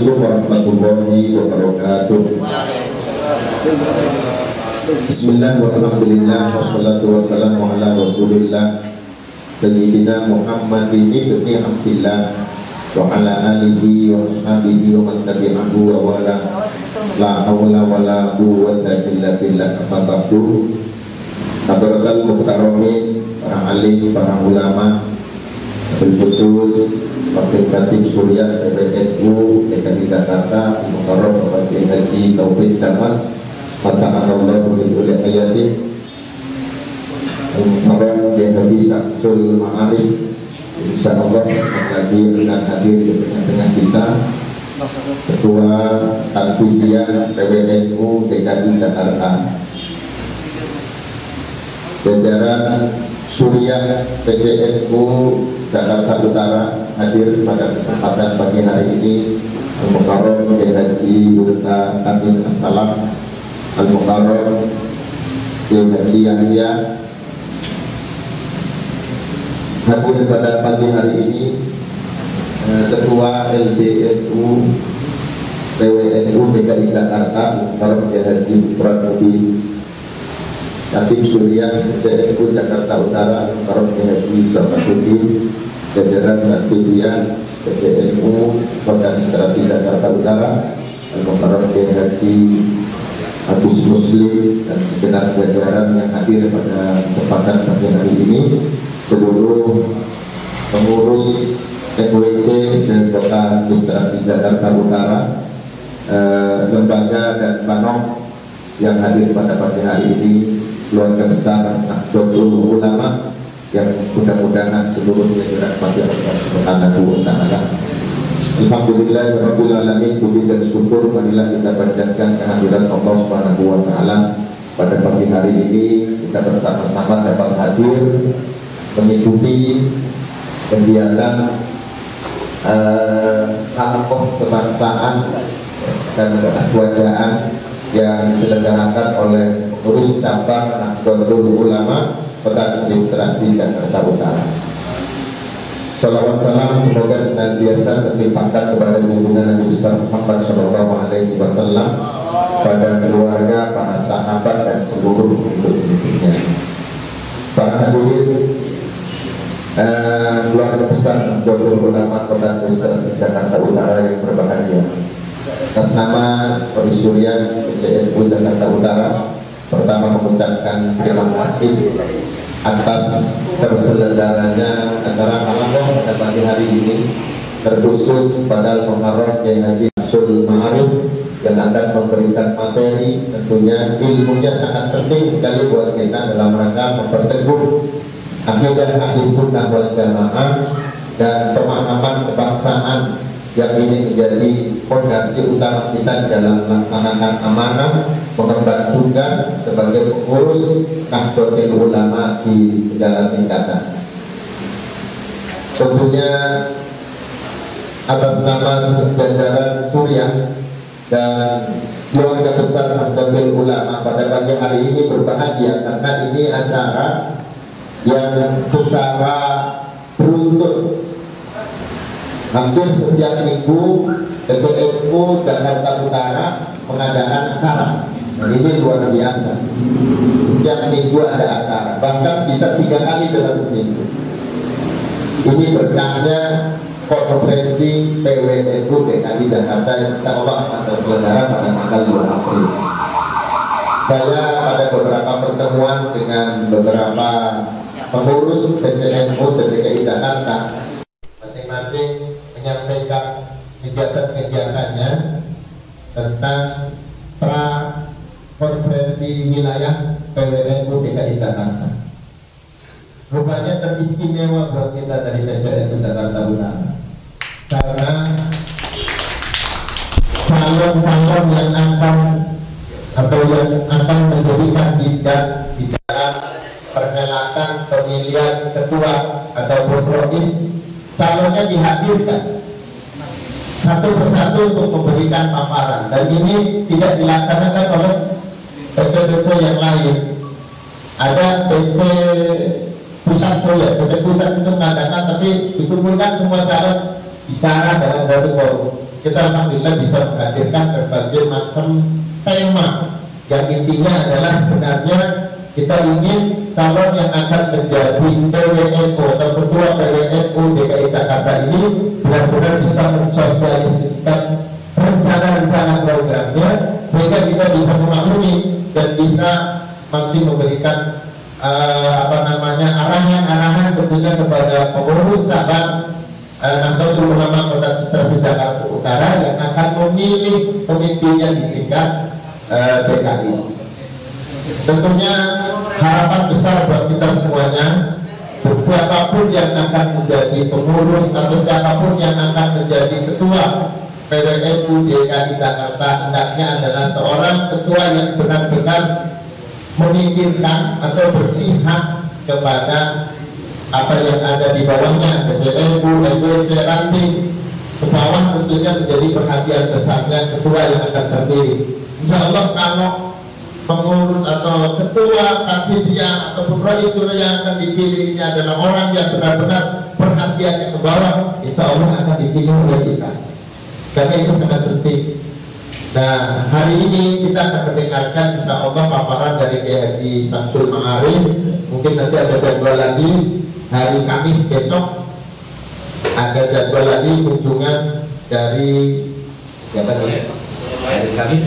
Assalamualaikum warahmatullahi wabarakatuh. Bismillah walhamdulillah wassalatu wassalamu ala rasulillah Sayyidina Muhammadin ibni Abdillah wa ala alihi wa sahbihi wa man tabi'ahu wa wala la hawla wa la quwwata illa billah. Amma ba'du. Hadratul muhtaramin, para alim, para ulama, khusus Wakil Khatib Suriah PBNU DKI Jakarta, Mukarram Bapak Haji Taufik Damas Mata'anallah Mulai Hayati, Mukarram DKI Syamsul Ma'arif, InsyaAllah lagi dengan hadir dengan kita Ketua Tanfidian PBNU DKI Jakarta, jajaran Suriah PBNU Jakarta Utara hadir pada kesempatan pagi hari ini. Al-Mukarram Haji Yurta Amin Assalam, Al-Mukarram Haji Yahya hadir pada pagi hari ini. Ketua LBNU PWNU DKI Jakarta Al-Mukarram Haji Pranobi, Khatib Suriah PBNU Jakarta Utara Al-Mukarram Haji Syamsuddin, jajaran Tanfidian PBNU Administrasi Jakarta Utara Al-Mukarram Haji Agus Muslim, dan segenap jajaran yang hadir pada kesempatan pagi hari ini, seluruh pengurus MWC dan Kota Administrasi Jakarta Utara, lembaga dan banok yang hadir pada pagi hari ini, keluarga besar Nahdlatul Ulama yang mudah-mudahan seluruhnya dirahmati Allah Subhanahu wa taala. Alhamdulillahirabbil alamin, puji dan syukur marilah kita panjatkan kehadiran Allah Subhanahu wa taala pada pagi hari ini. Kita bersama-sama dapat hadir mengikuti kegiatan Halaqah kebangsaan dan keaswajaan yang diselenggarakan oleh pengurus cabang Nahdlatul Ulama Kota Administrasi Jakarta Utara. Salawat salam semoga senantiasa terlimpahkan kepada junjungan Nabi besar Muhammad Shallallahu Alaihi Wasallam, pada keluarga, para sahabat dan seluruh pengikut-pengikutnya. Para hadirin, keluarga besar Nahdlatul Ulama Kota Administrasi Jakarta Utara yang berbahagia, atas nama Perisulian PBNU Jakarta Utara, pertama mengucapkan terima kasih atas terselenggaranya acara Halaqah pada pagi hari ini, terkhusus pada Al-Mukarram Haji Syamsul Ma'arif yang akan memberikan materi. Tentunya ilmunya sangat penting sekali buat kita dalam rangka memperteguh akidah ahli sunnah wal jamaah dan pemahaman kebangsaan yang ini menjadi fondasi utama kita dalam melaksanakan amanah mengemban tugas sebagai pengurus Nahdlatul Ulama di segala tingkatan. Tentunya atas nama jajaran Suriah dan keluarga besar Nahdlatul Ulama pada pagi hari ini berbahagia karena ini acara yang secara beruntun hampir setiap minggu PBNU Jakarta Utara mengadakan acara. Dan ini luar biasa. Setiap minggu ada acara, bahkan bisa 3 kali dalam seminggu. Ini berkahnya konferensi PWNU DKI Jakarta yang insya Allah akan terselenggara pada tanggal 2 April. Saya pada beberapa pertemuan dengan beberapa pengurus PBNU DKI Jakarta, masing-masing menyampaikan kegiatan-kegiatannya tentang konferensi wilayah PWNU DKI Jakarta. Rupanya teristimewa buat kita dari PBNU Jakarta Utara, karena calon-calon yang akan menjadi kandidat di dalam perhelatan pemilihan ketua ataupun prois, calonnya dihadirkan satu persatu untuk memberikan paparan, dan ini tidak dilaksanakan oleh PC-PC yang lain. Ada PC pusat saja, PC pusat itu mengadakan, tapi dikumpulkan semua calon bicara dalam satu forum. kita alhamdulillah bisa menghadirkan berbagai macam tema yang intinya adalah sebenarnya kita ingin calon yang akan menjadi PWNU atau ketua PWNU DKI Jakarta ini benar-benar bisa mensosialisasikan rencana-rencana programnya sehingga kita bisa memaklumi dan bisa nanti memberikan arahan-arahan tentunya kepada pengurus cabang Nahdlatul Ulama Kota Administrasi Jakarta Utara yang akan memilih pemimpinnya di tingkat DKI. Tentunya harapan besar buat kita semuanya, siapapun yang akan menjadi pengurus atau siapapun yang akan menjadi ketua PWNU DKI Jakarta hendaknya adalah seorang ketua yang benar-benar memikirkan atau berpihak kepada apa yang ada di bawahnya, PCNU, MWC, ranting ke bawah tentunya menjadi perhatian besarnya ketua yang akan terpilih. Insya Allah kalau pengurus atau ketua Kadidiyah ataupun Raisura yang akan dipilih ini adalah orang yang benar-benar perhatiannya ke bawah, insya Allah akan dipilih oleh kita. Karena itu sangat penting. Nah, hari ini kita akan mendengarkan insya Allah paparan dari Kiai Haji Samsul Ma'arif. Mungkin nanti ada jadwal lagi hari Kamis besok, ada jadwal lagi kunjungan dari siapa nih? Hari Kamis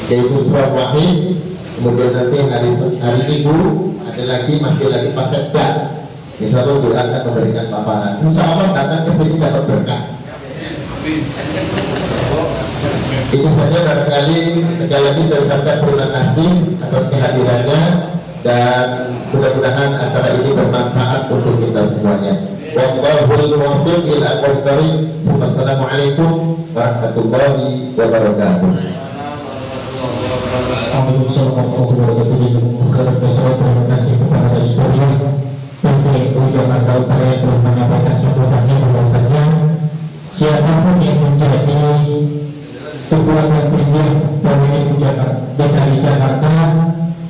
Kiai Busron Wahid. Kemudian nanti hari Minggu ada lagi, masih lagi Pak Sekda. Insya Allah juga akan memberikan paparan. Insya Allah datang ke sini dapat berkah. Itu saja barangkali. Sekali lagi saya ucapkan terima kasih atas kehadirannya dan mudah-mudahan acara ini bermanfaat untuk kita semuanya. Wallahul muwaffiq ila aqwamit thoriq. Wassalamualaikum warahmatullahi wabarakatuh. Waalaikumsalam warahmatullahi wabarakatuh. Terima kasih kepada Historia PWNU Jakarta Utara yang telah menyampaikan sambutannya bahwasanya siapapun yang menjadi ketua dan pimpinan PWNU DKI Jakarta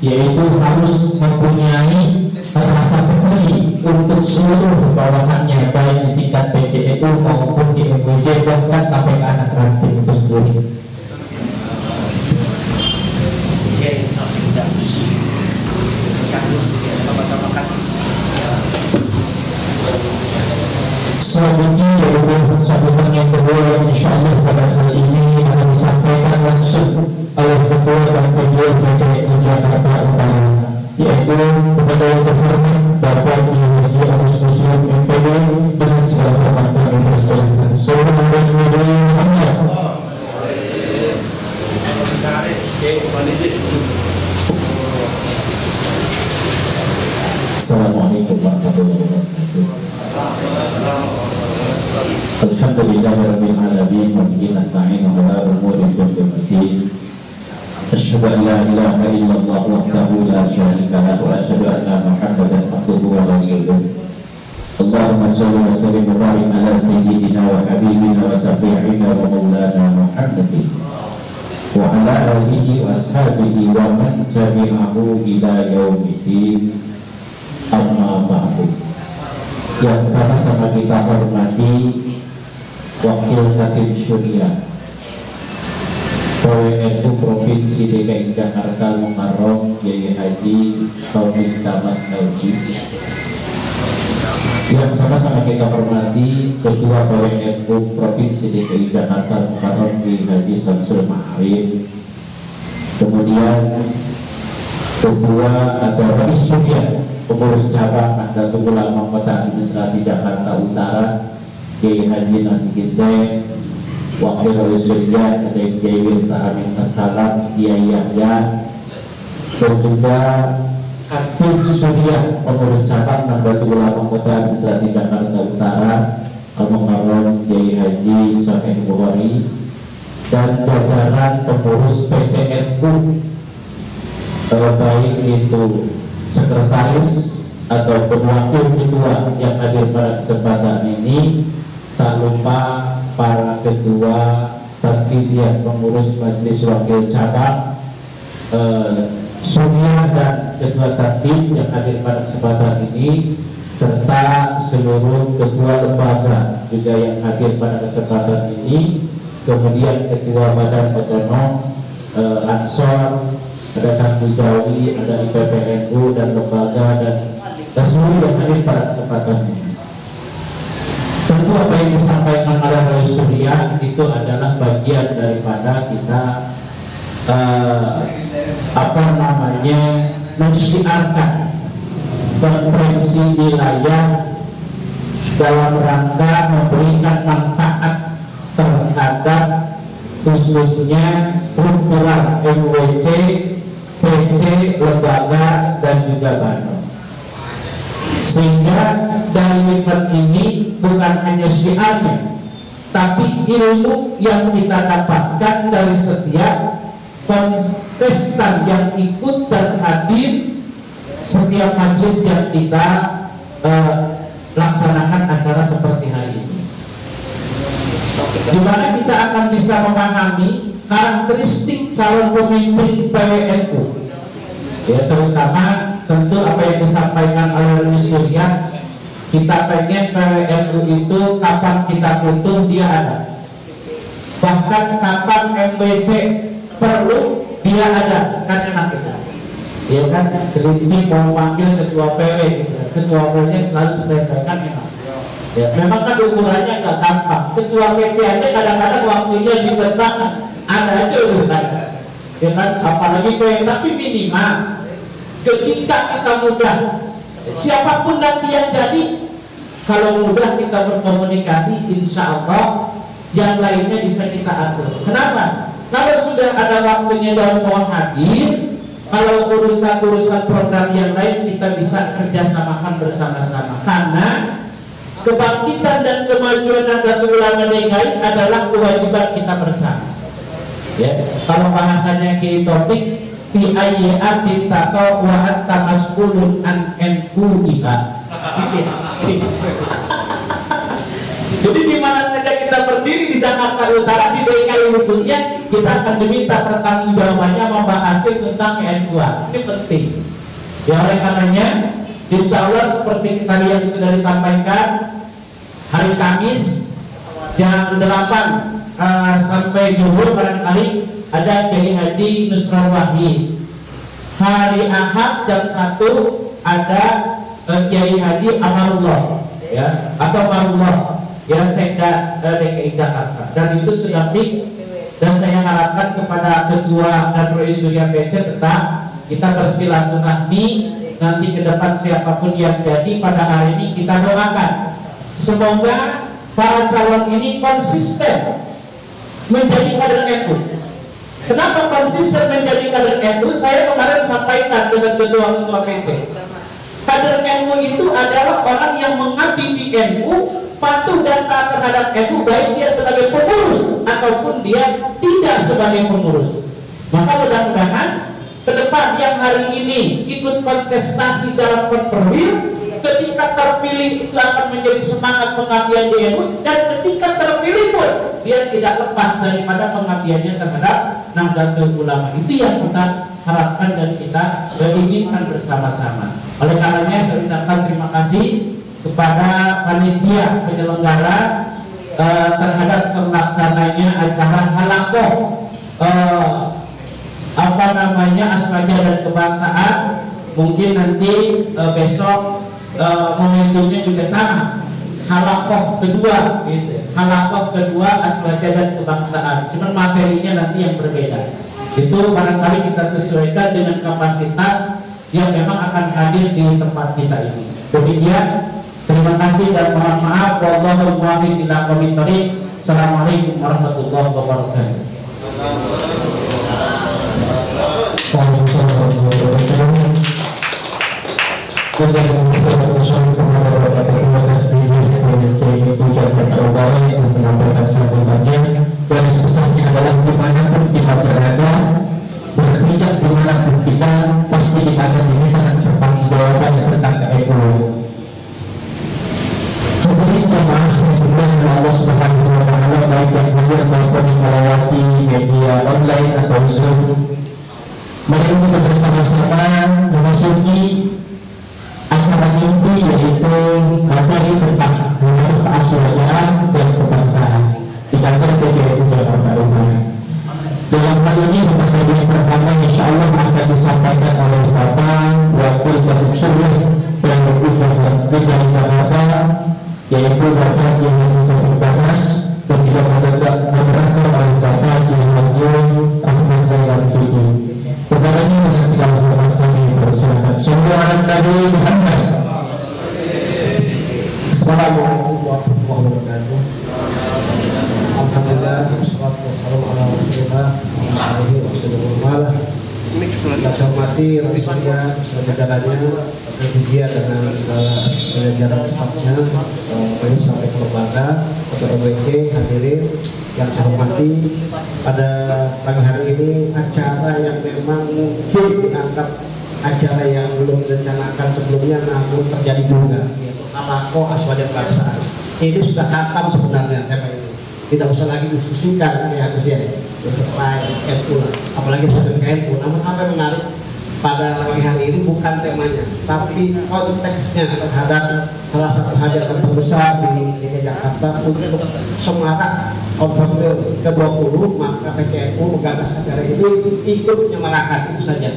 yaitu harus mempunyai rasa peduli untuk seluruh bawahannya, baik di tingkat PCNU maupun di MWJ, bahkan sampai ke anak ranting itu sendiri. Selanjutnya yaitu sambutan yang kedua yang insya Allah pada kali ini akan disampaikan langsung oleh ketua dan ketua PCNU Jakarta Utara, yaitu kepada yang terhormat Bapak Kiai Haji Agus Muslim MPD dengan segala hormat kami persilakan. Assalamualaikum warahmatullahi wabarakatuh. Alhamdulillahirabbil alamin wa bihi nasta'in ala umuri dunya. Asyhadu an la ilaha illallah wahdahu la syarika lahu wa asyhadu anna Muhammadan abduhu wa rasuluh. Allahumma shalli wa sallim wa barik ala sayyidina wa habibina wa syafi'ina wa maulana Muhammadin wa ala alihi wa ashabihi wa man tabi'ahu ila yaumiddin. Amma ba'du. Yang sama-sama kita hormati Wakil Kadin Syuriah PWNU Provinsi DKI Jakarta Mukarram Kiai Haji Taufik Tamas Melsi. Yang sama-sama kita hormati Ketua PWNU Provinsi DKI Jakarta Mukarram Kiai Haji Samsul Ma'arif. Kemudian Ketua atau Rais Syuriah Pengurus Cabang Nahdlatul Ulama Kota Administrasi Jakarta Utara Kiai Haji Nasikin Zain, Wakil Rais Syuriah ada Kiai Wirta Amin Assalam, Kiai Yahya, dan juga Kadin Syuriah Pengurus Cabang Nahdlatul Ulama Kota Administrasi Jakarta Utara Al-Mukarram Kiai Haji Syafiq Bukhari, dan jajaran pengurus PCNU baik itu sekretaris ataupun wakil ketua yang hadir pada kesempatan ini, tak lupa para ketua Tanfidiyah pengurus majelis wakil cabang Sunnah dan ketua Tanfid yang hadir pada kesempatan ini, serta seluruh ketua lembaga juga yang hadir pada kesempatan ini, kemudian Ketua Badan Otonom Ansor, ada Kang Jawi, ada IPPNU dan lembaga dan seluruh yang hadir pada kesempatan ini. Tentu apa yang disampaikan oleh Roy Surya itu adalah bagian daripada kita mensiarkan konferensi wilayah dalam rangka memberikan manfaat terhadap khususnya struktural MWC, PC, lembaga dan juga Banom. Sehingga dari event ini bukan hanya syiarnya, tapi ilmu yang kita dapatkan dari setiap kontestan yang ikut dan hadir setiap majelis yang kita laksanakan acara seperti hari ini, di mana kita akan bisa memahami karakteristik calon pemimpin PWNU, ya, terutama tentu apa yang disampaikan oleh Surya. Kita pengen PWNU itu kapan kita butuh dia ada, bahkan kapan MWC perlu dia ada, kan enak kita, ya kan. Kelinci mau panggil ketua PW, ketua PW-nya selalu sampaikan enak. Ya, memang kan ukurannya agak gampang. Ketua PC aja kadang-kadang waktunya dibentangkan, ada aja urusan, ya kan. Apalagi PW, tapi minimal ketika kita mudah, siapapun nanti yang jadi, kalau mudah kita berkomunikasi, insya Allah yang lainnya bisa kita atur. Kenapa? Kalau sudah ada waktunya dan mau hadir, kalau urusan-urusan program yang lain kita bisa kerjasamakan bersama-sama. Karena kebangkitan dan kemajuan Nahdlatul Ulama DKI adalah kewajiban kita bersama. Ya, kalau bahasanya Kiai Taufik, fi ayyi atin taqa wa anta mas'ulun an NU-iha. Jadi di mana saja kita berdiri di Jakarta Utara, di DKI khususnya, kita akan diminta pertanggungjawabannya membahas tentang NU-an. Ini penting. Ya, oleh karenanya, insya Allah seperti tadi yang sudah disampaikan, hari Kamis jam 8 sampai Zuhur barangkali ada Kiai Haji Nusron Wahid. Hari Ahad jam 1 ada Kiai Haji Amarullah, ya, atau Amarullah, ya, Sekda DKI Jakarta. Dan itu sudah fix, dan saya harapkan kepada Ketua dan Roy Surya PC tetap kita bersilaturahmi nanti ke depan siapapun yang jadi. Pada hari ini kita doakan semoga para calon ini konsisten menjadi kader NU. Kenapa konsisten menjadi kader NU? Saya kemarin sampaikan dengan ketua-ketua PC. Kader NU itu adalah orang yang mengabdi di NU, patuh dan taat terhadap NU, baik dia sebagai pengurus ataupun dia tidak sebagai pengurus. Maka mudah-mudahan ke depan yang hari ini ikut kontestasi dalam konperwil, ketika terpilih itu akan menjadi semangat pengabdian di NU, dan ketika terpilih pun dia tidak lepas daripada pengabdiannya terhadap Nahdlatul Ulama. Itu yang kita harapkan dan kita inginkan bersama-sama. Oleh karenanya saya ucapkan terima kasih kepada panitia penyelenggara terhadap terlaksananya acara halakoh Asmaja dan Kebangsaan. Mungkin nanti besok momentumnya juga sama, halakoh kedua, gitu. Halakoh kedua Asmaja dan Kebangsaan, cuman materinya nanti yang berbeda. Itu barangkali kita sesuaikan dengan kapasitas yang memang akan hadir di tempat kita ini. Demikian, terima kasih dan mohon maaf. Wallahul muwaffiq ila aqwamit thoriq. Assalamualaikum warahmatullahi wabarakatuh. Dan sebesarnya adalah dimanapun kita berada, berpijak dimanapun kita, pasti kita akan dimintakan pertanggungjawaban tentang NU. Seperti jamaah yang dimuliakan Allah Subhanahu wa Ta'ala, baik yang hadir maupun yang melewati media online atau Zoom, mari kita bersama-sama memasuki acara inti, yaitu materi wabarakatuh. Alhamdulillah, wassalatu wassalamu ala Rasulillah wa alihi wasallam. Kita hormati Rasulullah sejajarannya, Ketua dengan segala jajaran stafnya, sampai ke lembaga, Ketua MWK hadirin yang saya hormati. Pada pagi hari ini acara yang memang mungkin dianggap acara yang belum direncanakan sebelumnya, namun terjadi juga, yaitu Halaqah Aswaja Kebangsaan. Ini sudah khatam sebenarnya tema ini, tidak usah lagi diskusikan ya Gus ya, selesai NU lah, apalagi sudah NU. Namun apa yang menarik pada pagi hari ini bukan temanya, tapi konteksnya terhadap salah satu hajatan terbesar di DKI Jakarta untuk semarak Konfirmasi ke-20, maka PCNU menggagas acara ini ikut menyemarakan, itu saja,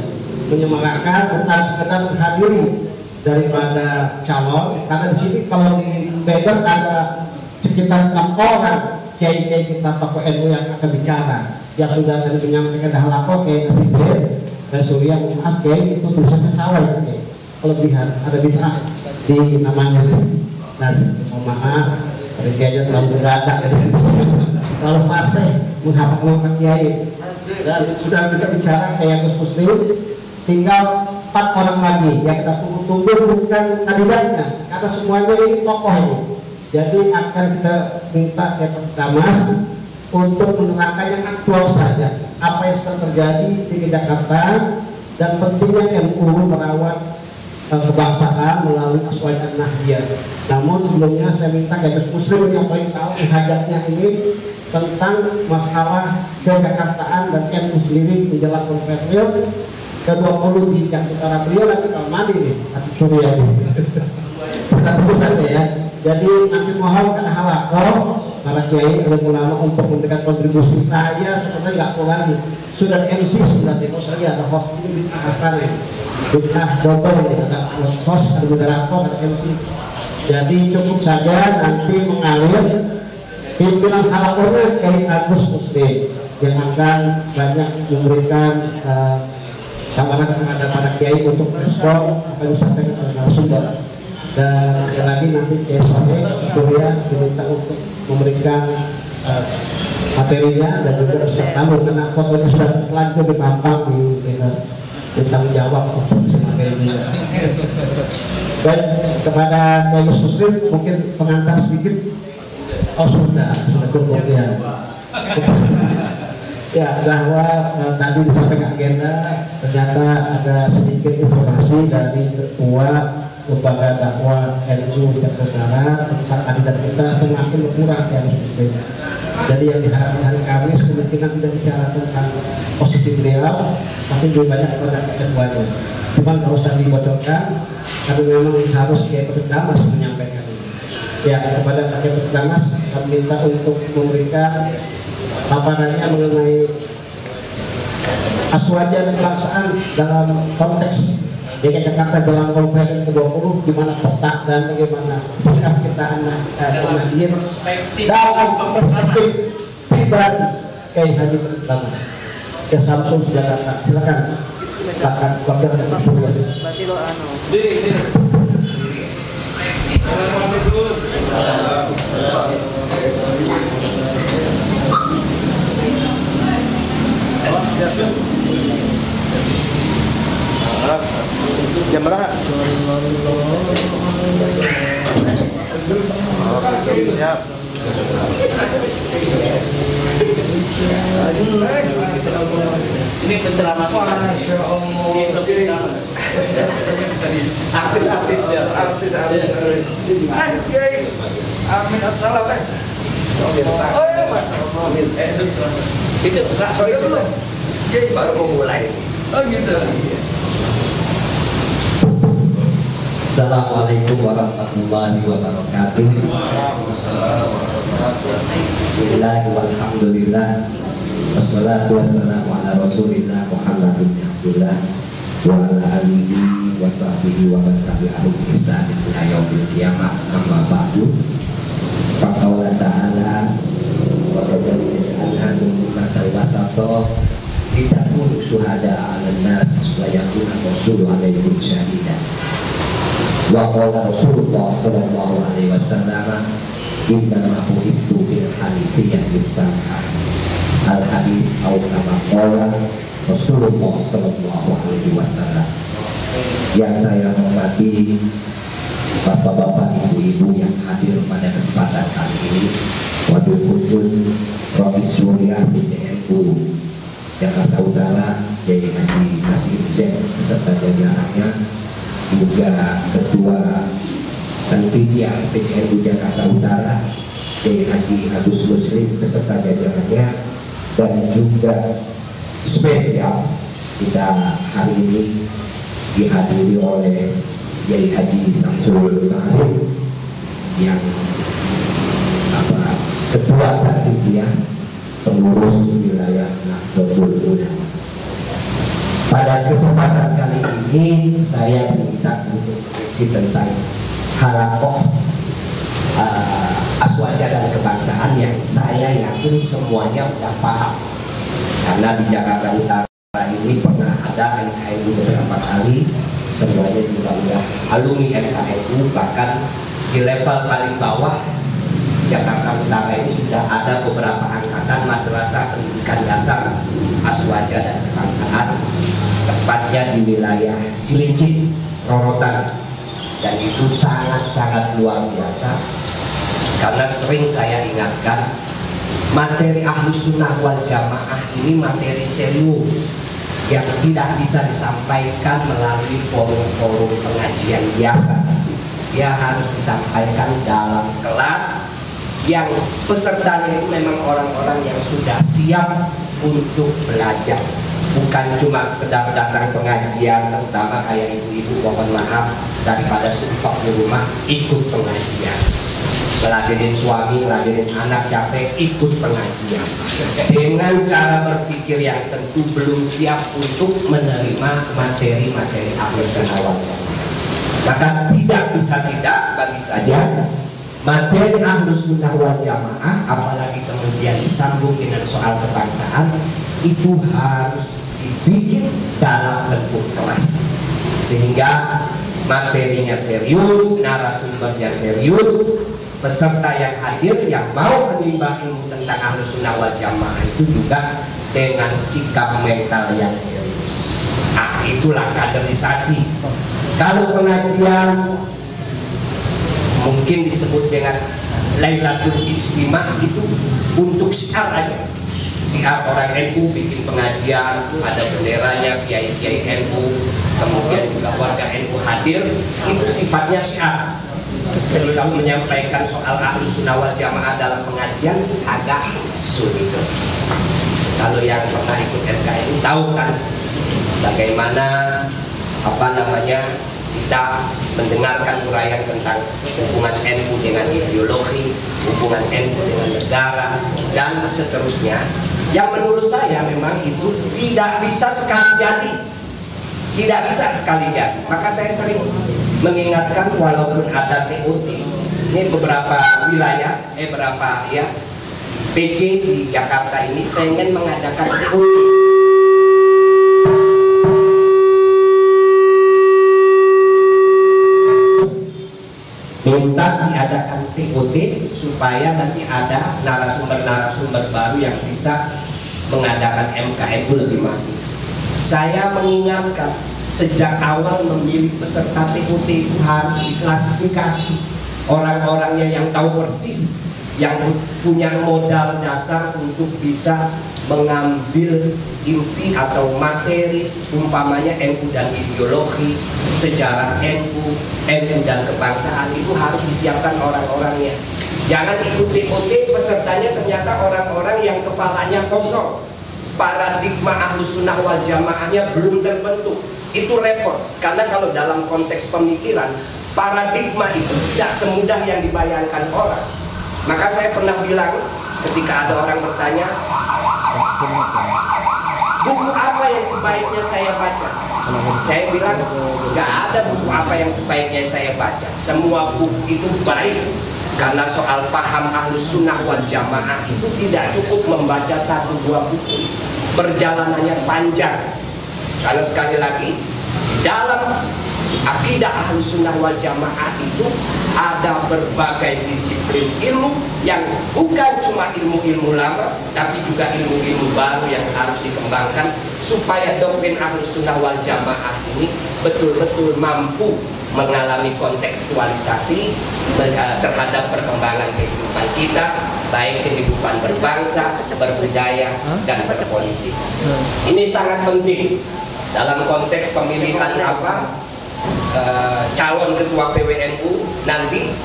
menyemarakan, bukan sekedar menghadiri daripada calon, karena di sini kalau di Medan ada sekitar 6 orang kiai-kiai kita tokoh NU yang akan bicara, yang sudah tadi menyampaikan Halaqah kayak Nasir Surya, maaf kiai itu tulisannya salah ya, kelebihan ada bid'ah di namanya. Nah, mohon maaf, kiainya terlalu berada, terlalu fasih menghafal kiai. Dan sudah kita bicara kayak Gus Muslim, tinggal 4 orang lagi yang kita tunggu bukan kandidatnya, karena semuanya ini tokoh ini. Jadi akan kita minta ke Damas untuk menerangkan yang aktual saja, apa yang sedang terjadi di Jakarta dan pentingnya NU merawat kebangsaan melalui Aswaja Nahdiyah. Namun sebelumnya saya minta ke Gus Muslim yang paling tahu hajatnya ini tentang masalah kejakartaan dan NU sendiri menjelang konferensi ke-20 di Jakarta. Beliau lagi Kalmadi nih, Habib Surya nih. Kita tunggu saja ya. Jadi nanti mohon karena Halaqah para kiai dan ulama untuk memberikan kontribusi. Saya sebenarnya nggak perlu lagi, sudah ada MC sudah tidak usah lagi ada host ini di tengah-tengah, di tengah double yang kita host, ada moderator, ada MC. Jadi cukup saja nanti mengalir pimpinan Halaqahnya Kiai Agus Muslim yang akan banyak memberikan gambaran kepada para kiai untuk respon apa yang disampaikan oleh narasumber. Dan sekali lagi nanti Kiai Surya diminta untuk memberikan materinya dan juga siap tamu karena fotonya sudah lanjut dipampang di tanggung jawab untuk isi materi juga. Dan kepada Kiai Muslim mungkin pengantar sedikit. Oh sudah cukup ya. Ya, bahwa tadi disampaikan agenda, ternyata ada sedikit informasi dari ketua lembaga dakwah NU Jakarta Utara tentang kandidat kita semakin berkurang ya Muslim. Jadi yang diharapkan hari Kamis kemungkinan tidak bicara tentang posisi beliau, tapi lebih banyak kepada ketuanya. Cuma nggak usah dibocorkan, karena memang harus kayak Damas menyampaikan. Ya, kepada Pak Damas kami minta untuk memberikan paparannya mengenai Aswaja Kebangsaan dalam konteks DKI Jakarta dalam konferensi ke-20, di mana peta dan bagaimana sikap kita anak Nahdien dalam perspektif pribadi Kiai Haji Damas ke Samsul Jakarta. Silakan Wakil Ketua Surya. Jam berapa? Siap. Ini penceramah. Masya Allah. Artis-artis ya. Artis-artis. Amin assalam. Oh ya Mas. Itu enggak baru mau mulai. Oh gitu. Assalamualaikum warahmatullahi wabarakatuh. Bismillah walhamdulillah wassalatu wassalamu ala rasulillah Muhammad bin Abdullah wa ala alihi wa sahbihi wa man tabi'ahum bi ihsan ila yaumil qiyamah. Amma ba'du. Faqala ta'ala wa qadalna ummatan wasata litakunu syuhada 'alan nas wa yakuna rasulu 'alaikum syahida. Wa qala Rasulullah sallallahu alaihi wasallam innama bu'istu bil hanifiyyah as-samhah al-hadis au kama qala Rasulullah sallallahu alaihi wasallam. Yang saya hormati bapak-bapak, ibu-ibu yang hadir pada kesempatan kali ini, wabil khusus Romi Surya PCNU Jakarta Utara, Yai Haji Nasim Zain beserta jajarannya, juga Ketua Panitia PCNU Jakarta Utara, Yai Haji Agus Muslim beserta jajarannya, dan juga spesial kita hari ini dihadiri oleh Yai Haji Samsul Ma'arif yang Ketua Panitia Pengurus Wilayah Nahdlatul Ulama. Pada kesempatan kali ini saya diminta untuk mengisi tentang halakoh aswaja dan kebangsaan yang saya yakin semuanya sudah paham, karena di Jakarta Utara ini pernah ada NKRI beberapa kali, semuanya juga sudah alumni NKRI, bahkan di level paling bawah Jakarta Utara ini sudah ada beberapa angkatan madrasah pendidikan dasar aswaja dan kebangsaan, tepatnya di wilayah Cilincing, Rorotan, dan itu sangat-sangat luar biasa. Karena sering saya ingatkan, materi Ahlus Sunnah wal Jamaah ini materi serius yang tidak bisa disampaikan melalui forum-forum pengajian biasa. Dia harus disampaikan dalam kelas yang pesertanya itu memang orang-orang yang sudah siap untuk belajar, bukan cuma sekedar datang pengajian, terutama kayak ibu-ibu, mohon maaf, daripada sumpah di rumah ikut pengajian, ngeladenin suami, ngeladenin anak capek ikut pengajian dengan cara berpikir yang tentu belum siap untuk menerima materi-materi Ahlus Sunnah wal Jamaah. Maka tidak bisa tidak bagi saja materi Ahlus Sunnah wal Jamaah, apalagi kemudian disambung dengan soal kebangsaan, itu harus dibikin dalam bentuk kelas, sehingga materinya serius, narasumbernya serius, peserta yang hadir yang mau menimba ilmu tentang Ahlus Sunnah wal Jamaah itu juga dengan sikap mental yang serius. Nah, itulah kaderisasi. Kalau pengajian mungkin disebut dengan Lailatul Ijtima, itu untuk syiar aja. Syiar orang NU bikin pengajian, ada benderanya, kiai-kiai NU, kemudian juga warga NU hadir, itu sifatnya syiar. Terus kalau menyampaikan soal Ahlus Sunnah wal Jamaah dalam pengajian agak sulit. Kalau yang pernah ikut NKRI tahu kan bagaimana kita mendengarkan uraian tentang hubungan NU dengan ideologi, hubungan NU dengan negara, dan seterusnya, yang menurut saya memang itu tidak bisa sekali jadi, tidak bisa sekali jadi. Maka saya sering mengingatkan, walaupun ada TOT, ini beberapa wilayah, beberapa ya PC di Jakarta ini pengen mengadakan TOT. Minta diadakan TOT supaya nanti ada narasumber-narasumber baru yang bisa mengadakan MKNU lebih masif. Saya mengingatkan, sejak awal memilih peserta TOT itu harus diklasifikasi orang-orangnya yang tahu persis, yang punya modal dasar untuk bisa mengambil inti atau materi umpamanya NU dan ideologi, sejarah NU dan kebangsaan, itu harus disiapkan orang-orangnya. Jangan ikut TOT pesertanya ternyata orang-orang yang kepalanya kosong, paradigma Ahlus Sunnah wal Jamaahnya belum terbentuk. Itu repot, karena kalau dalam konteks pemikiran, paradigma itu tidak semudah yang dibayangkan orang. Maka saya pernah bilang ketika ada orang bertanya, buku apa yang sebaiknya saya baca? Saya bilang, gak ada buku apa yang sebaiknya saya baca. Semua buku itu baik, karena soal paham Ahlus Sunnah wal Jamaah itu tidak cukup membaca 1-2 buku. Perjalanannya panjang. Karena sekali lagi, dalam Akidah Ahlus Sunnah wal Jamaah itu ada berbagai disiplin ilmu yang bukan cuma ilmu-ilmu lama, tapi juga ilmu-ilmu baru yang harus dikembangkan supaya doktrin Ahlus Sunnah wal Jamaah ini betul-betul mampu mengalami kontekstualisasi terhadap perkembangan kehidupan kita, baik kehidupan berbangsa, berbudaya, dan berpolitik. Ini sangat penting dalam konteks pemilihan calon ketua PWNU nanti.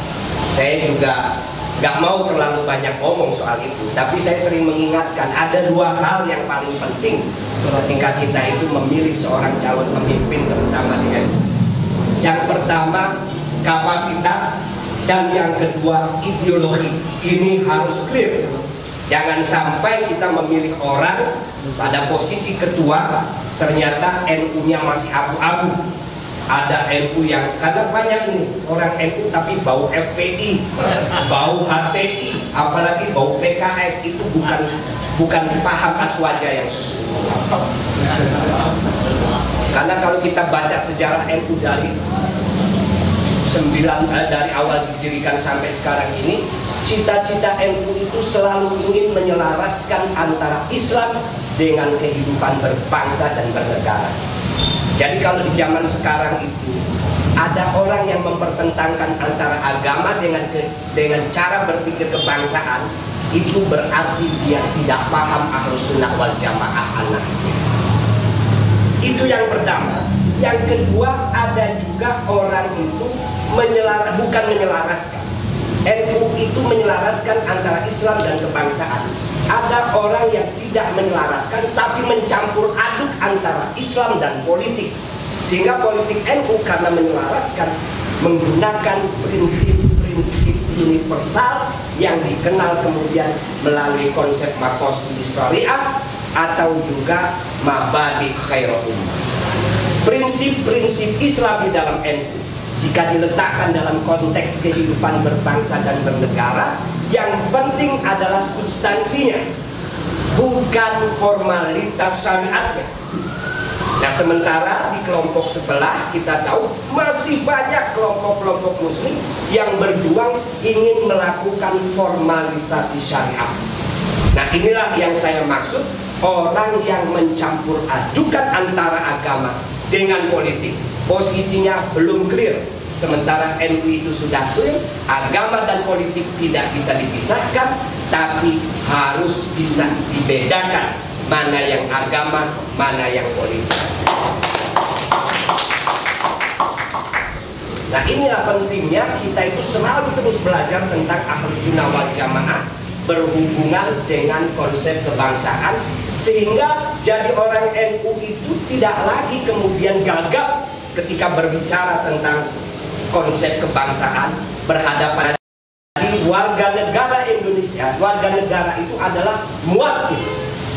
Saya juga nggak mau terlalu banyak ngomong soal itu, tapi saya sering mengingatkan ada dua hal yang paling penting ketika kita itu memilih seorang calon pemimpin, terutama di NU. Yang pertama kapasitas, dan yang kedua ideologi. Ini harus clear. Jangan sampai kita memilih orang pada posisi ketua ternyata NU-nya masih abu-abu. Ada NU yang, karena banyak ini orang NU tapi bau FPI, bau HTI, apalagi bau PKS. Itu bukan paham aswaja yang sesungguhnya. Karena kalau kita baca sejarah NU dari awal didirikan sampai sekarang ini, cita-cita NU itu selalu ingin menyelaraskan antara Islam dengan kehidupan berbangsa dan bernegara. Jadi kalau di zaman sekarang itu ada orang yang mempertentangkan antara agama dengan cara berpikir kebangsaan, itu berarti dia tidak paham Ahlus Sunnah wal Jamaah anak. Itu yang pertama. Yang kedua, ada juga orang itu bukan menyelaraskan. NU itu menyelaraskan antara Islam dan kebangsaan. Ada orang yang tidak menyelaraskan tapi mencampur aduk antara Islam dan politik. Sehingga politik NU karena menyelaraskan menggunakan prinsip-prinsip universal yang dikenal kemudian melalui konsep maqasid syariah atau juga mabadi khairul ummah. Prinsip-prinsip Islam di dalam NU jika diletakkan dalam konteks kehidupan berbangsa dan bernegara, yang penting adalah substansinya, bukan formalitas syariatnya. Nah, sementara di kelompok sebelah kita tahu masih banyak kelompok-kelompok muslim yang berjuang ingin melakukan formalisasi syariat. Nah, inilah yang saya maksud, orang yang mencampur adukan antara agama dengan politik. Posisinya belum clear. Sementara NU itu sudah clear, agama dan politik tidak bisa dipisahkan, tapi harus bisa dibedakan mana yang agama, mana yang politik. Nah, inilah pentingnya kita itu selalu terus belajar tentang Ahlus Sunnah wal Jamaah berhubungan dengan konsep kebangsaan, sehingga jadi orang NU itu tidak lagi kemudian gagap ketika berbicara tentang konsep kebangsaan berhadapan dengan warga negara Indonesia. Warga negara itu adalah muwatin,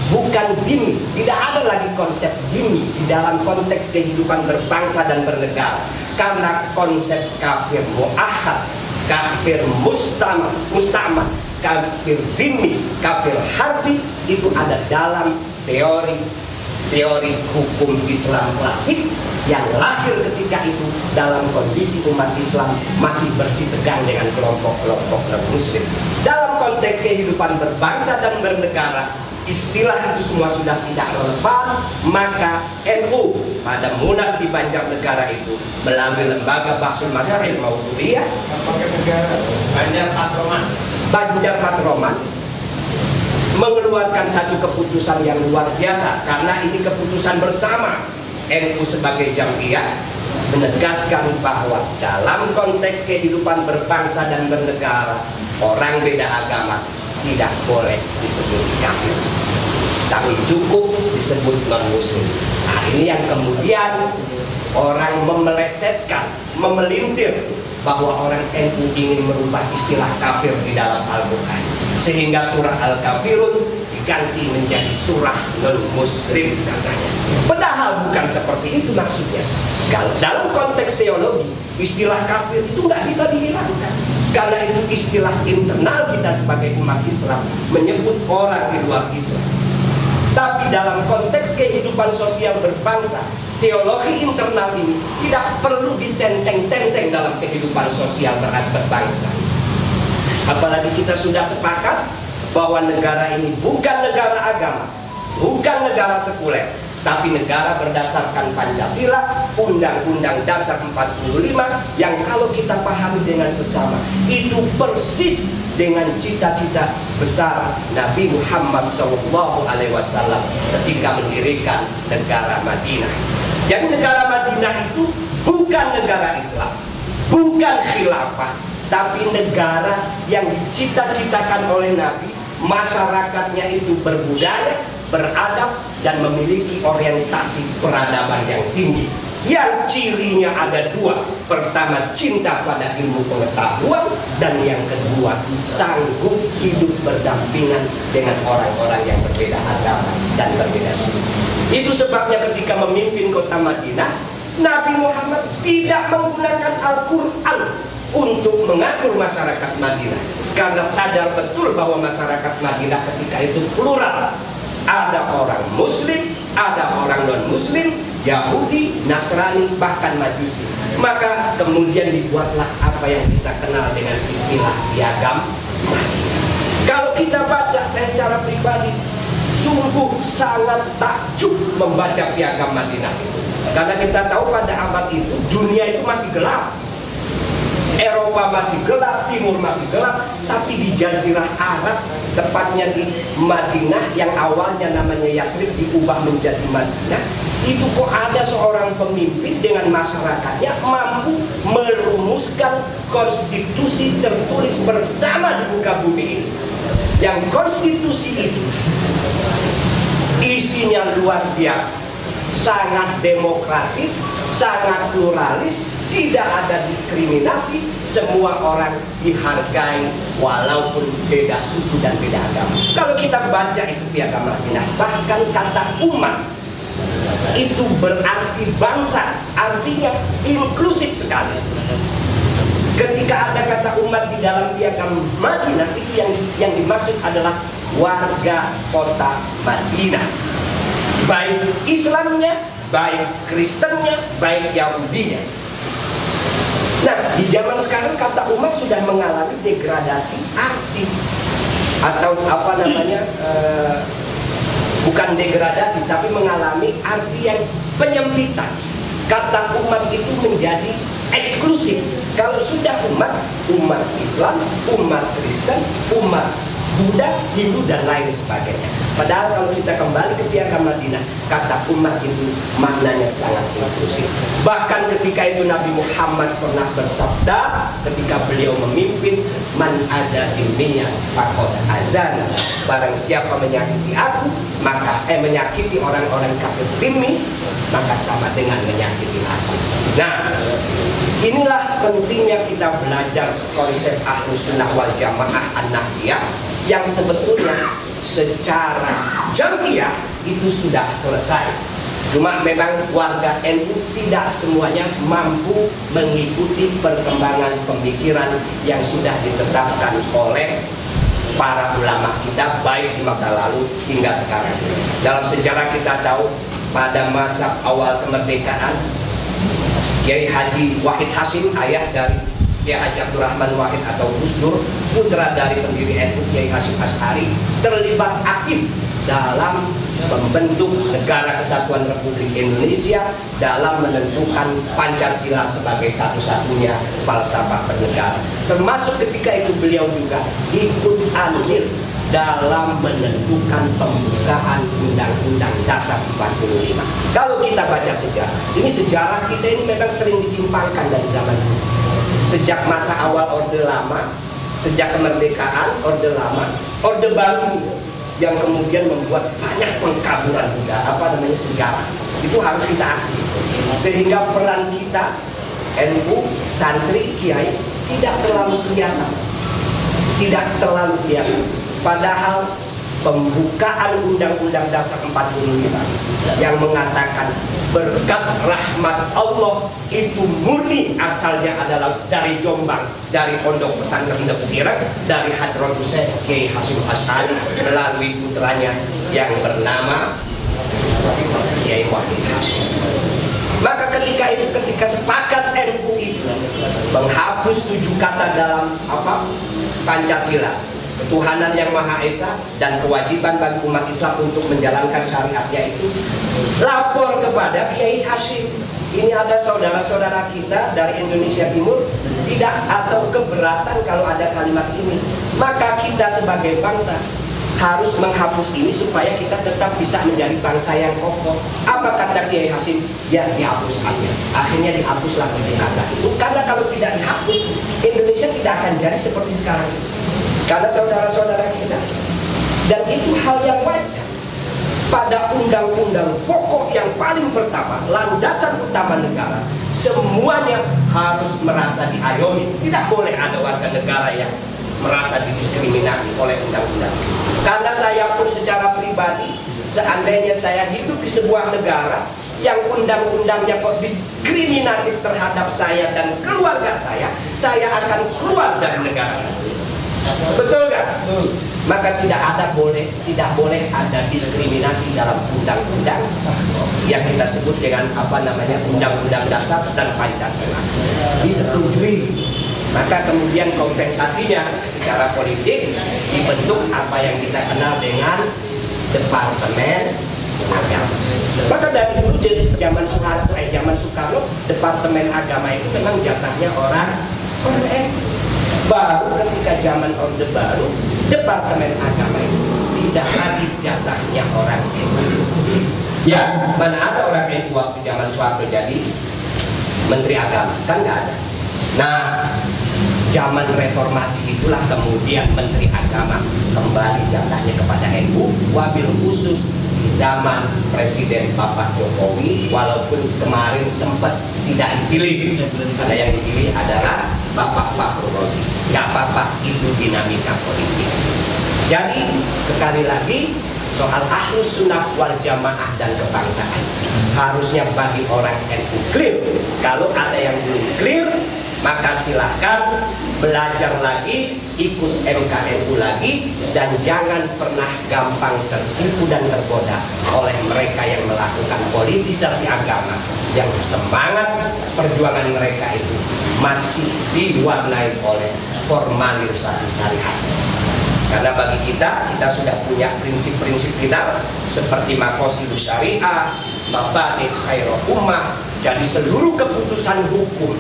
bukan dhimmi. Tidak ada lagi konsep dhimmi di dalam konteks kehidupan berbangsa dan bernegara. Karena konsep kafir mu'ahad, kafir mustamad, kafir dhimmi, kafir harbi itu ada dalam teori hukum Islam klasik yang lahir ketika itu dalam kondisi umat Islam masih bersitegang dengan kelompok-kelompok non-muslim. Dalam konteks kehidupan berbangsa dan bernegara, istilah itu semua sudah tidak relevan. Maka NU pada Munas di Banjarnegara itu melalui lembaga Bahsul Masail Maudhu'iyah Banjar Patroman mengeluarkan satu keputusan yang luar biasa, karena ini keputusan bersama NU sebagai jamiah, menegaskan bahwa dalam konteks kehidupan berbangsa dan bernegara, orang beda agama tidak boleh disebut kafir, tapi cukup disebut non-muslim. Nah, ini yang kemudian orang memelesetkan, memelintir bahwa orang NU ingin merubah istilah kafir di dalam Al-Quran, sehingga surah Al-Kafirun diganti menjadi surah non-muslim katanya. Padahal bukan seperti itu maksudnya. Kalau dalam konteks teologi, istilah kafir itu nggak bisa dihilangkan, karena itu istilah internal kita sebagai umat Islam menyebut orang di luar Islam. Tapi dalam konteks kehidupan sosial berbangsa, teologi internal ini tidak perlu ditenteng-tenteng dalam kehidupan sosial berbangsa. Apalagi kita sudah sepakat bahwa negara ini bukan negara agama, bukan negara sekuler, tapi negara berdasarkan Pancasila, Undang-Undang Dasar 45, yang kalau kita pahami dengan seksama, itu persis dengan cita-cita besar Nabi Muhammad SAW ketika mendirikan negara Madinah. Jadi negara Madinah itu bukan negara Islam, bukan khilafah, tapi negara yang dicita-citakan oleh Nabi, masyarakatnya itu berbudaya, beradab, dan memiliki orientasi peradaban yang tinggi. Yang cirinya ada dua. Pertama, cinta pada ilmu pengetahuan, dan yang kedua, sanggup hidup berdampingan dengan orang-orang yang berbeda agama dan berbeda suku. Itu sebabnya ketika memimpin kota Madinah, Nabi Muhammad tidak menggunakan Al-Quran untuk mengatur masyarakat Madinah, karena sadar betul bahwa masyarakat Madinah ketika itu plural. Ada orang Muslim, ada orang non-Muslim, Yahudi, Nasrani, bahkan Majusi. Maka kemudian dibuatlah apa yang kita kenal dengan istilah piagam Madinah. Kalau kita baca, saya secara pribadi sungguh sangat takjub membaca piagam Madinah itu, karena kita tahu pada abad itu dunia itu masih gelap. Eropa masih gelap, Timur masih gelap, tapi di Jazirah Arab, tepatnya di Madinah yang awalnya namanya Yasrib diubah menjadi Madinah, itu kok ada seorang pemimpin dengan masyarakatnya mampu merumuskan konstitusi tertulis pertama di muka bumi ini. Yang konstitusi itu isinya luar biasa, sangat demokratis, sangat pluralis, tidak ada diskriminasi, semua orang dihargai walaupun beda suku dan beda agama. Kalau kita baca itu piagam Madinah, bahkan kata umat itu berarti bangsa, artinya inklusif sekali. Ketika ada kata umat di dalam piagam Madinah, itu yang dimaksud adalah warga kota Madinah, baik Islamnya, baik Kristennya, baik Yahudinya. Nah, di zaman sekarang kata umat sudah mengalami degradasi arti, atau apa namanya, bukan degradasi, tapi mengalami arti yang penyempitan. Kata umat itu menjadi eksklusif. Kalau sudah umat, umat Islam, umat Kristen, umat Buddha, Hindu, dan lain sebagainya. Padahal kalau kita kembali ke piagam Madinah, kata umat itu maknanya sangat inklusif. Bahkan ketika itu Nabi Muhammad pernah bersabda ketika beliau memimpin, man ada dimiyan faqad azan, barang siapa menyakiti aku, maka menyakiti orang-orang kafir timmi, maka sama dengan menyakiti aku. Nah, inilah pentingnya kita belajar konsep Ahlus Sunnah wal Jamaah An-Nahdiyah, yang sebetulnya secara jamiah itu sudah selesai. Cuma memang warga NU tidak semuanya mampu mengikuti perkembangan pemikiran yang sudah ditetapkan oleh para ulama kita, baik di masa lalu hingga sekarang. Dalam sejarah kita tahu pada masa awal kemerdekaan, Kiai Haji Wahid Hasim, ayah dari Kiai Haji Abdurrahman Wahid atau Gus Dur, putra dari pendiri NU Kiai Hasyim Asy'ari, terlibat aktif dalam membentuk Negara Kesatuan Republik Indonesia, dalam menentukan Pancasila sebagai satu-satunya falsafah bernegara. Termasuk ketika itu beliau juga ikut andil dalam menentukan pembukaan Undang-Undang Dasar 45. Kalau kita baca sejarah, ini sejarah kita ini memang sering disimpangkan dari zaman dulu. Sejak masa awal Orde Lama, sejak kemerdekaan Orde Lama, Orde Baru yang kemudian membuat banyak pengkaburan sejarah. Itu harus kita akui. Sehingga peran kita NU, santri, kiai tidak terlalu kelihatan. Tidak terlalu kelihatan. Padahal pembukaan Undang-Undang Dasar 45 yang mengatakan berkat rahmat Allah itu murni asalnya adalah dari Jombang, dari Pondok Pesantren Neputiran, dari Hadratus Kiai Hasyim Asy'ari melalui putranya yang bernama Kiai Wahid Hasyim. Maka ketika sepakat NU itu menghapus 7 kata dalam Pancasila, ketuhanan yang Maha Esa dan kewajiban bagi umat Islam untuk menjalankan syariatnya itu, lapor kepada Kiai Hasyim. Ini ada saudara-saudara kita dari Indonesia Timur tidak atau keberatan kalau ada kalimat ini. Maka kita sebagai bangsa harus menghapus ini supaya kita tetap bisa menjadi bangsa yang kokoh. Apa kata Kiai Hasyim? Ya dihapus aja. Akhirnya dihapuslah 7 kata itu. Karena kalau tidak dihapus, Indonesia tidak akan jadi seperti sekarang. Karena saudara-saudara kita, dan itu hal yang wajar. Pada undang-undang pokok yang paling pertama, landasan utama negara, semuanya harus merasa diayomi. Tidak boleh ada warga negara yang merasa didiskriminasi oleh undang-undang. Karena saya pun secara pribadi, seandainya saya hidup di sebuah negara yang undang-undangnya kok diskriminatif terhadap saya dan keluarga saya akan keluar dari negara. Betul nggak? Maka tidak boleh ada diskriminasi dalam undang-undang yang kita sebut dengan Undang-Undang Dasar dan Pancasila. Disetujui. Maka kemudian kompensasinya secara politik dibentuk apa yang kita kenal dengan Departemen Agama. Maka dari dulu zaman Soekarno, Departemen Agama itu memang jatahnya orang NU. Baru ketika zaman Orde Baru, Departemen Agama itu tidak lagi jatahnya orang NU. Ya, mana ada orang NU waktu zaman Soeharto jadi Menteri Agama? Kan nggak ada. Nah, zaman reformasi itulah kemudian Menteri Agama kembali jatahnya kepada NU, wabil khusus di zaman Presiden Bapak Jokowi, walaupun kemarin sempat tidak dipilih, karena yang dipilih adalah Bapak Fakhrul Razi. Gak apa-apa, itu dinamika politik. Jadi sekali lagi soal Ahlus Sunnah wal Jamaah dan kebangsaan, harusnya bagi orang NU clear. Kalau ada yang belum clear, maka silakan belajar lagi, ikut MKNU lagi, dan jangan pernah gampang tertipu dan tergoda oleh mereka yang melakukan politisasi agama, yang semangat perjuangan mereka itu masih diwarnai oleh formalisasi syariat. Karena bagi kita sudah punya prinsip-prinsip final seperti maqasidus syariah, mabadi' khairul ummah. Jadi seluruh keputusan hukum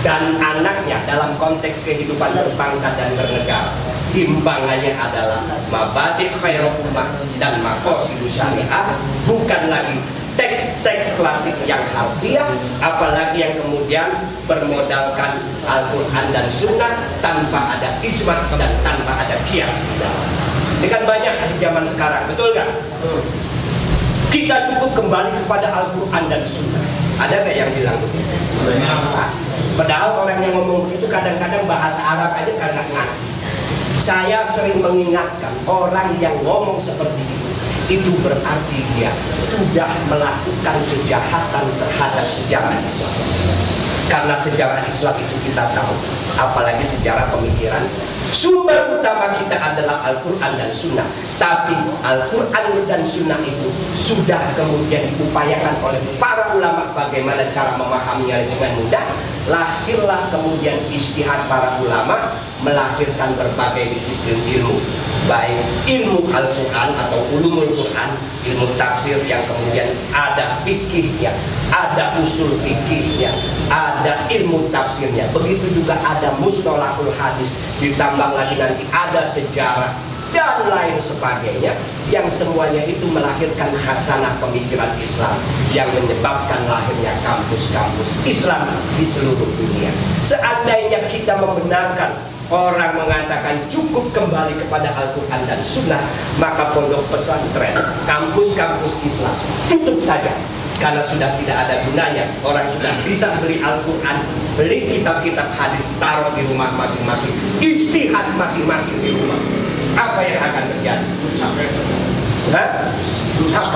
dan anaknya dalam konteks kehidupan berbangsa dan bernegara, timbangannya adalah mabadi' khairul ummah dan maqasidus syariah, bukan lagi teks-teks klasik yang harfiah, apalagi yang kemudian bermodalkan Al-Quran dan Sunnah tanpa ada ijma dan tanpa ada kias. Ini kan banyak di zaman sekarang, betul nggak? Kita cukup kembali kepada Al-Quran dan Sunnah. Ada nggak yang bilang begitu? Padahal orang yang ngomong begitu kadang-kadang bahasa Arab aja kagak ngerti. Saya sering mengingatkan orang yang ngomong seperti itu berarti dia sudah melakukan kejahatan terhadap sejarah Islam. Karena sejarah Islam itu kita tahu, apalagi sejarah pemikiran, sumber utama kita adalah Al-Quran dan Sunnah. Tapi Al-Quran dan Sunnah itu sudah kemudian diupayakan oleh para ulama bagaimana cara memahaminya dengan mudah. Lahirlah kemudian ijtihad para ulama, melahirkan berbagai disiplin ilmu, baik ilmu Al-Quran atau ulumul Quran, ilmu tafsir yang kemudian ada fikihnya, ada usul fikihnya, ada ilmu tafsirnya. Begitu juga ada mustalahul hadis, ditambah lagi nanti ada sejarah dan lain sebagainya, yang semuanya itu melahirkan khasanah pemikiran Islam yang menyebabkan lahirnya kampus-kampus Islam di seluruh dunia. Seandainya kita membenarkan orang mengatakan cukup kembali kepada Al-Quran dan Sunnah, maka pondok pesantren, kampus-kampus Islam tutup saja. Karena sudah tidak ada gunanya. Orang sudah bisa beli Al-Quran, beli kitab-kitab hadis, taruh di rumah masing-masing, istihad masing-masing di rumah. Apa yang akan terjadi? Apa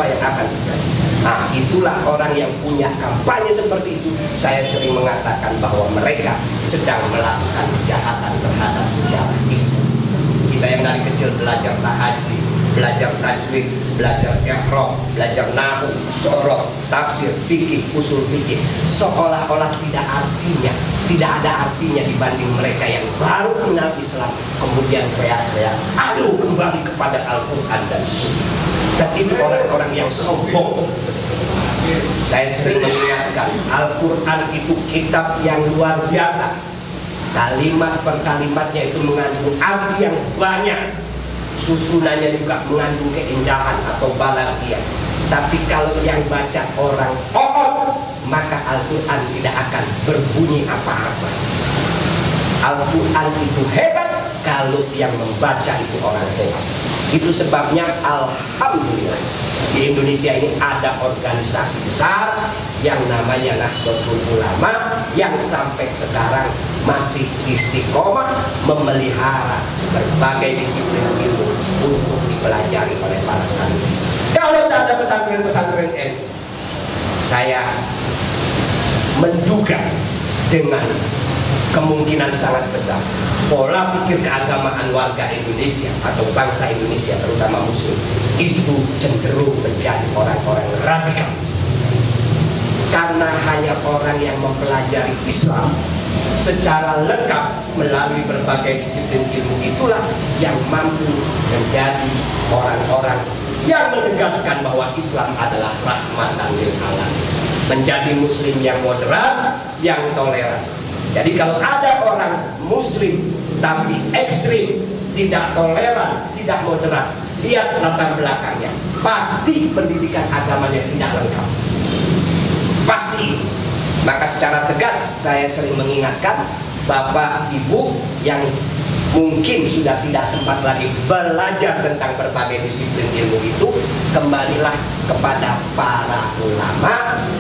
yang akan terjadi? Nah, itulah orang yang punya kampanye seperti itu. Saya sering mengatakan bahwa mereka sedang melakukan kejahatan terhadap sejarah Islam. Kita yang dari kecil belajar tahajud, belajar tajwid, belajar i'rab, belajar nahwu, sorof, tafsir, fikih, usul fikih, seolah-olah tidak ada artinya dibanding mereka yang baru kenal Islam kemudian teriak-teriak, aduh kembali kepada Al-Quran dan Sunnah. Dan itu orang-orang yang sombong. Saya sering mengingatkan, Al-Quran itu kitab yang luar biasa. Kalimat per kalimatnya itu mengandung arti yang banyak. Susunannya juga mengandung keindahan atau balaghah. Tapi kalau yang baca orang maka Al-Quran tidak akan berbunyi apa-apa. Al-Quran itu hebat kalau yang membaca itu orang hebat. Itu sebabnya alhamdulillah di Indonesia ini ada organisasi besar yang namanya Nahdlatul Ulama yang sampai sekarang masih istiqomah memelihara berbagai disiplin ilmu untuk dipelajari oleh para santri. Kalau tak ada pesantren-pesantren NU, saya menduga dengan kemungkinan sangat besar pola pikir keagamaan warga Indonesia atau bangsa Indonesia terutama Muslim itu cenderung menjadi orang-orang radikal, karena hanya orang yang mempelajari Islam secara lengkap melalui berbagai disiplin ilmu itulah yang mampu menjadi orang-orang yang menegaskan bahwa Islam adalah rahmatan lil alamin, menjadi Muslim yang moderat, yang toleran. Jadi kalau ada orang Muslim tapi ekstrim, tidak toleran, tidak moderat, lihat latar belakangnya, pasti pendidikan agamanya tidak lengkap, pasti. Maka secara tegas saya sering mengingatkan Bapak Ibu yang mungkin sudah tidak sempat lagi belajar tentang berbagai disiplin ilmu itu, kembalilah kepada para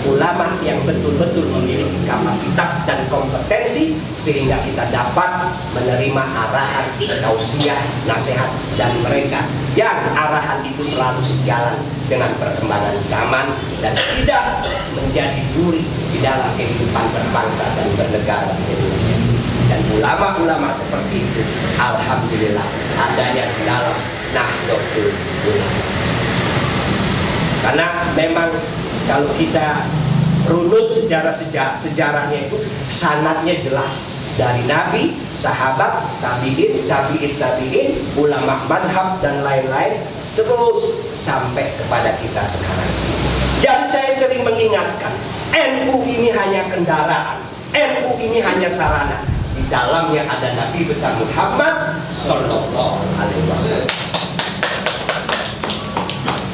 ulama yang betul-betul memiliki kapasitas dan kompetensi sehingga kita dapat menerima arahan, tausiah, nasihat dan mereka yang arahan itu selalu sejalan dengan perkembangan zaman dan tidak menjadi duri di dalam kehidupan berbangsa dan bernegara di Indonesia. Dan ulama-ulama seperti itu alhamdulillah adanya di dalam Nahdlatul Ulama. Karena memang kalau kita runut sejarahnya itu sanadnya jelas dari Nabi, sahabat, tabi'in, ulama madhab dan lain-lain terus sampai kepada kita sekarang. Jadi saya sering mengingatkan, NU ini hanya kendaraan, NU ini hanya sarana. Di dalamnya ada Nabi besar Muhammad Sallallahu Alaihi Wasallam.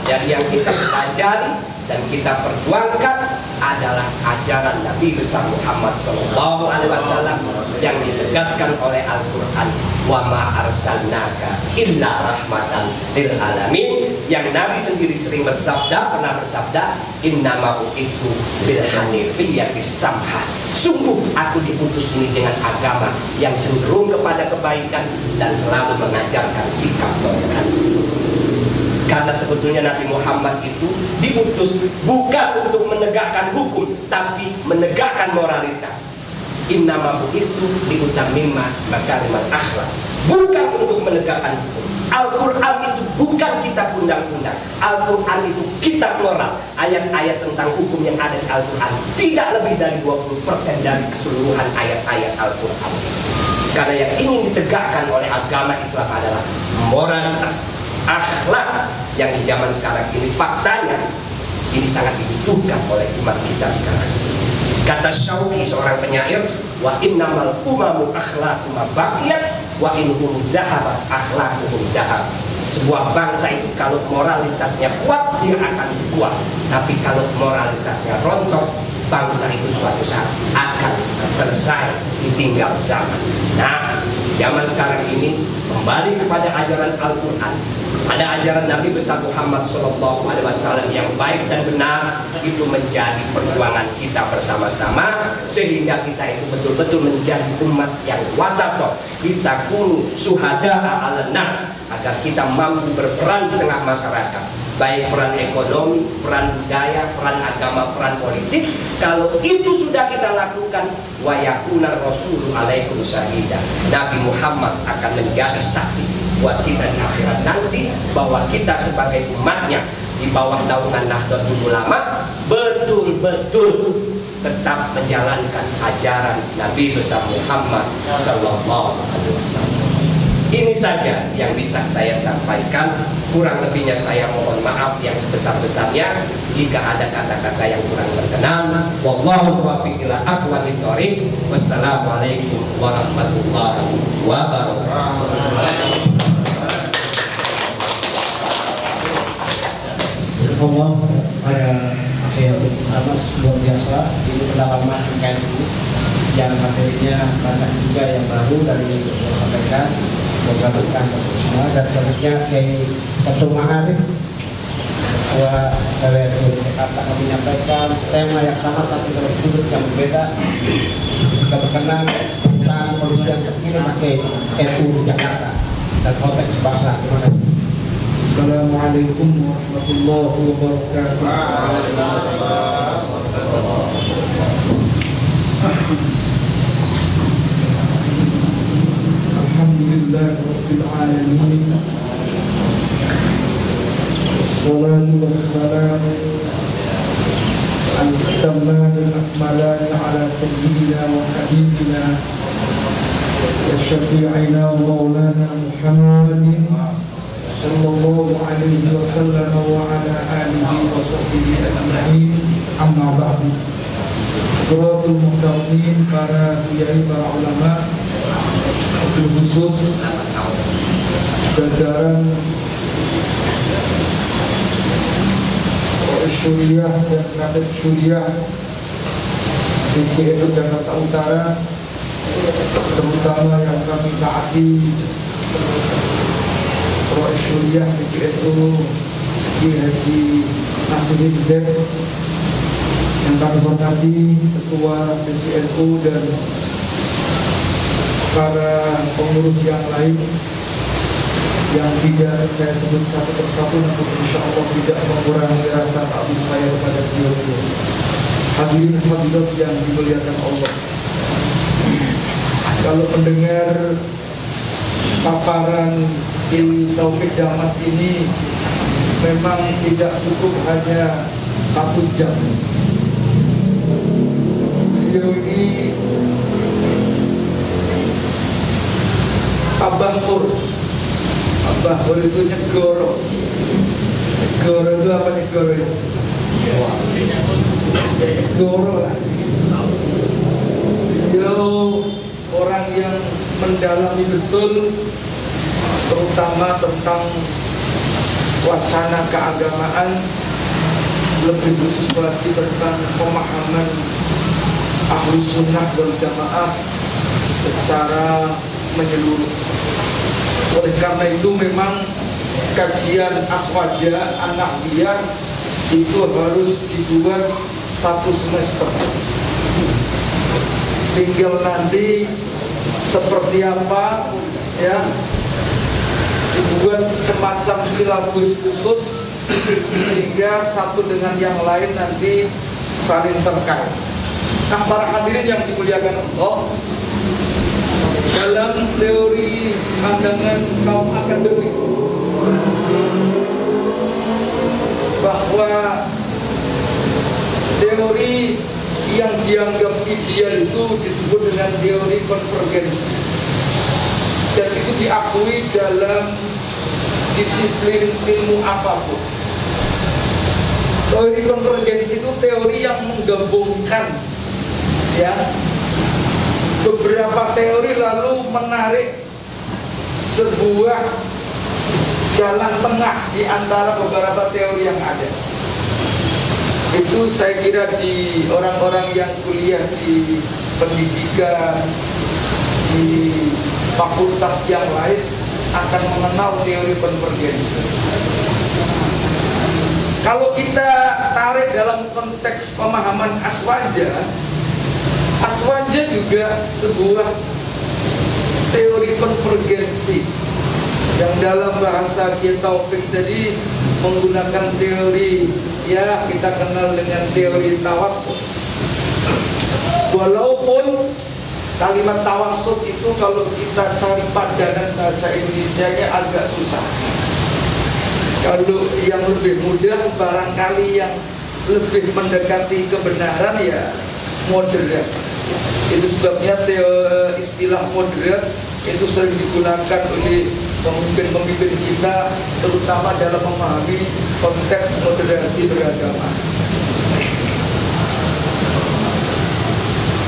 Jadi yang kita pelajari dan kita perjuangkan adalah ajaran Nabi besar Muhammad Sallallahu Alaihi Wasallam yang ditegaskan oleh Al-Quran, wa ma arsalnaka illa rahmatan lil alamin, yang Nabi sendiri sering pernah bersabda, innama bu'ithu bil hanifiyyati samha, sungguh aku diutus ini dengan agama yang cenderung kepada kebaikan dan selalu mengajarkan sikap toleransi. Karena sebetulnya Nabi Muhammad itu diutus bukan untuk menegakkan hukum, tapi menegakkan moralitas. Innama bu'istu liutammimma makarimal akhlak, bukan untuk menegakkan hukum. Al-Quran itu bukan kitab undang-undang, Al-Quran itu kitab moral. Ayat-ayat tentang hukum yang ada di Al-Quran tidak lebih dari 20% dari keseluruhan ayat-ayat Al-Quran. Karena yang ingin ditegakkan oleh agama Islam adalah moralitas, akhlak yang di zaman sekarang ini faktanya ini sangat dibutuhkan oleh umat kita sekarang. Kata Syauqi seorang penyair, wa innamal umamu akhlaqu ma baqiyat wa inhum dhahabat akhlaquhum dhahab. Sebuah bangsa itu kalau moralitasnya kuat dia akan kuat, tapi kalau moralitasnya rontok bangsa itu suatu saat akan selesai ditinggal zaman. Nah, zaman sekarang ini kembali kepada ajaran Al-Quran, pada ajaran Nabi besar Muhammad SAW yang baik dan benar, itu menjadi perjuangan kita bersama-sama sehingga kita itu betul-betul menjadi umat yang wasatoh. Kita kunu syuhada'a 'alan nas, agar kita mampu berperan di tengah masyarakat, baik peran ekonomi, peran budaya, peran agama, peran politik. Kalau itu sudah kita lakukan, wa yakunar rasulu alaikum syahida, Nabi Muhammad akan menjadi saksi buat kita di akhirat nanti, bahwa kita sebagai umatnya di bawah naungan Nahdlatul Ulama betul-betul tetap menjalankan ajaran Nabi besar Muhammad Sallallahu Alaihi Wasallam. Ini saja yang bisa saya sampaikan. Kurang lebihnya saya mohon maaf yang sebesar-besarnya jika ada kata-kata yang kurang berkenan. Wallahu muwaffiq ila aqwamit thoriq. Wassalamualaikum warahmatullahi wabarakatuh. Allah pada yang pertama luar biasa, ini pendalaman NU yang materinya banyak juga yang baru dari yang sampaikan. Bergabungkan semua dan tentunya dari Samsul Ma'arif bahwa dari Jakarta kami menyampaikan tema yang sama tapi dari sudut yang berbeda. Kita berkenan tentang kondisi yang terkini pakai NU di Jakarta dan konteks bangsa. Terima kasih. Assalamualaikum warahmatullahi wabarakatuh. Alhamdulillah Rabbil Alamin. Wassalatu wassalamu al-tamman al-akmalan ala sayyidina wa habibina wa syafi'ina wa maulana Muhammadin sallallahu alaihi wasallam wa ala alihi wa sahbihi ajma'in. Amma ba'du. Quratul muhtaramin, para kiai, para ulama, khusus jajaran Syuriah dan Kadep Syuriah CCNU Jakarta Utara, terutama yang kami taati Syuriah CCNU Haji Nasiruddin Z, yang kami hormati Ketua CCNU dan para pengurus yang lain yang tidak saya sebut satu persatu, namun insya Allah tidak mengurangi rasa takjub saya kepada beliau. Hadirin hadirat yang dimuliakan Allah, kalau mendengar paparan Kiai Taufik Damas ini memang tidak cukup hanya 1 jam. Beliau ini Abah Hur itu nyegoro. Nyegoro itu apa nyegoro itu? Nyegoro lah. Beliau orang yang mendalami betul, terutama tentang wacana keagamaan, lebih khusus lagi tentang pemahaman Ahlus Sunnah wal Jamaah secara menyeluruh. Oleh karena itu memang kajian Aswaja An-Nahdliyah itu harus dibuat 1 semester. Tinggal nanti seperti apa ya, dibuat semacam silabus khusus sehingga satu dengan yang lain nanti saling terkait. Nah, para hadirin yang dimuliakan Allah, dalam teori pandangan kaum akademik bahwa teori yang dianggap ideal itu disebut dengan teori konvergensi, dan itu diakui dalam disiplin ilmu apapun. Teori konvergensi itu teori yang menggabungkan ya beberapa teori lalu menarik sebuah jalan tengah di antara beberapa teori yang ada. Itu saya kira di orang-orang yang kuliah di pendidikan, di fakultas yang lain akan mengenal teori konvergensi. Kalau kita tarik dalam konteks pemahaman Aswaja, Aswaja juga sebuah teori konvergensi yang dalam bahasa Kiai Taufik tadi menggunakan teori ya kita kenal dengan teori tawassul. Walaupun Kalimat tawassut itu kalau kita cari padanan bahasa Indonesianya agak susah. Kalau yang lebih mudah barangkali yang lebih mendekati kebenaran ya moderat. Itu sebabnya istilah moderat itu sering digunakan oleh pemimpin-pemimpin kita, terutama dalam memahami konteks moderasi beragama.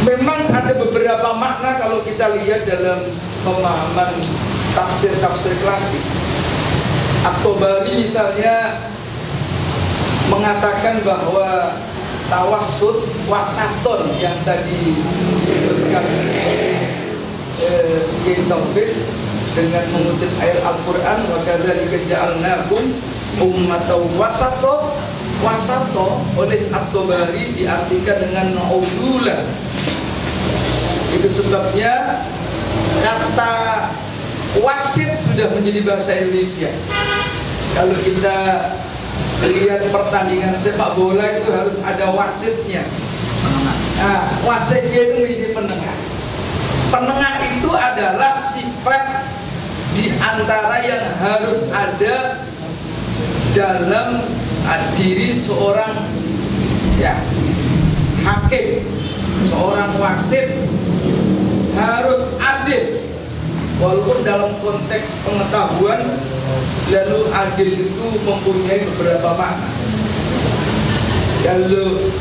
Memang ada beberapa makna kalau kita lihat dalam pemahaman tafsir-tafsir klasik. At-Tabari misalnya mengatakan bahwa tawassut wasaton yang tadi disebutkan oleh Kiai Taufik dengan mengutip ayat Al-Quran, wa kadzalika ja'alnakum ummatan wasato. Wasato oleh At-Tabari diartikan dengan udulan. Itu sebabnya kata wasit sudah menjadi bahasa Indonesia. Kalau kita lihat pertandingan sepak bola itu harus ada wasitnya. Nah, wasitnya itu menjadi penengah. Penengah itu adalah sifat di antara yang harus ada dalam diri seorang hakim, seorang wasit harus adil. Walaupun dalam konteks pengetahuan, lalu adil itu mempunyai beberapa makna. Kalau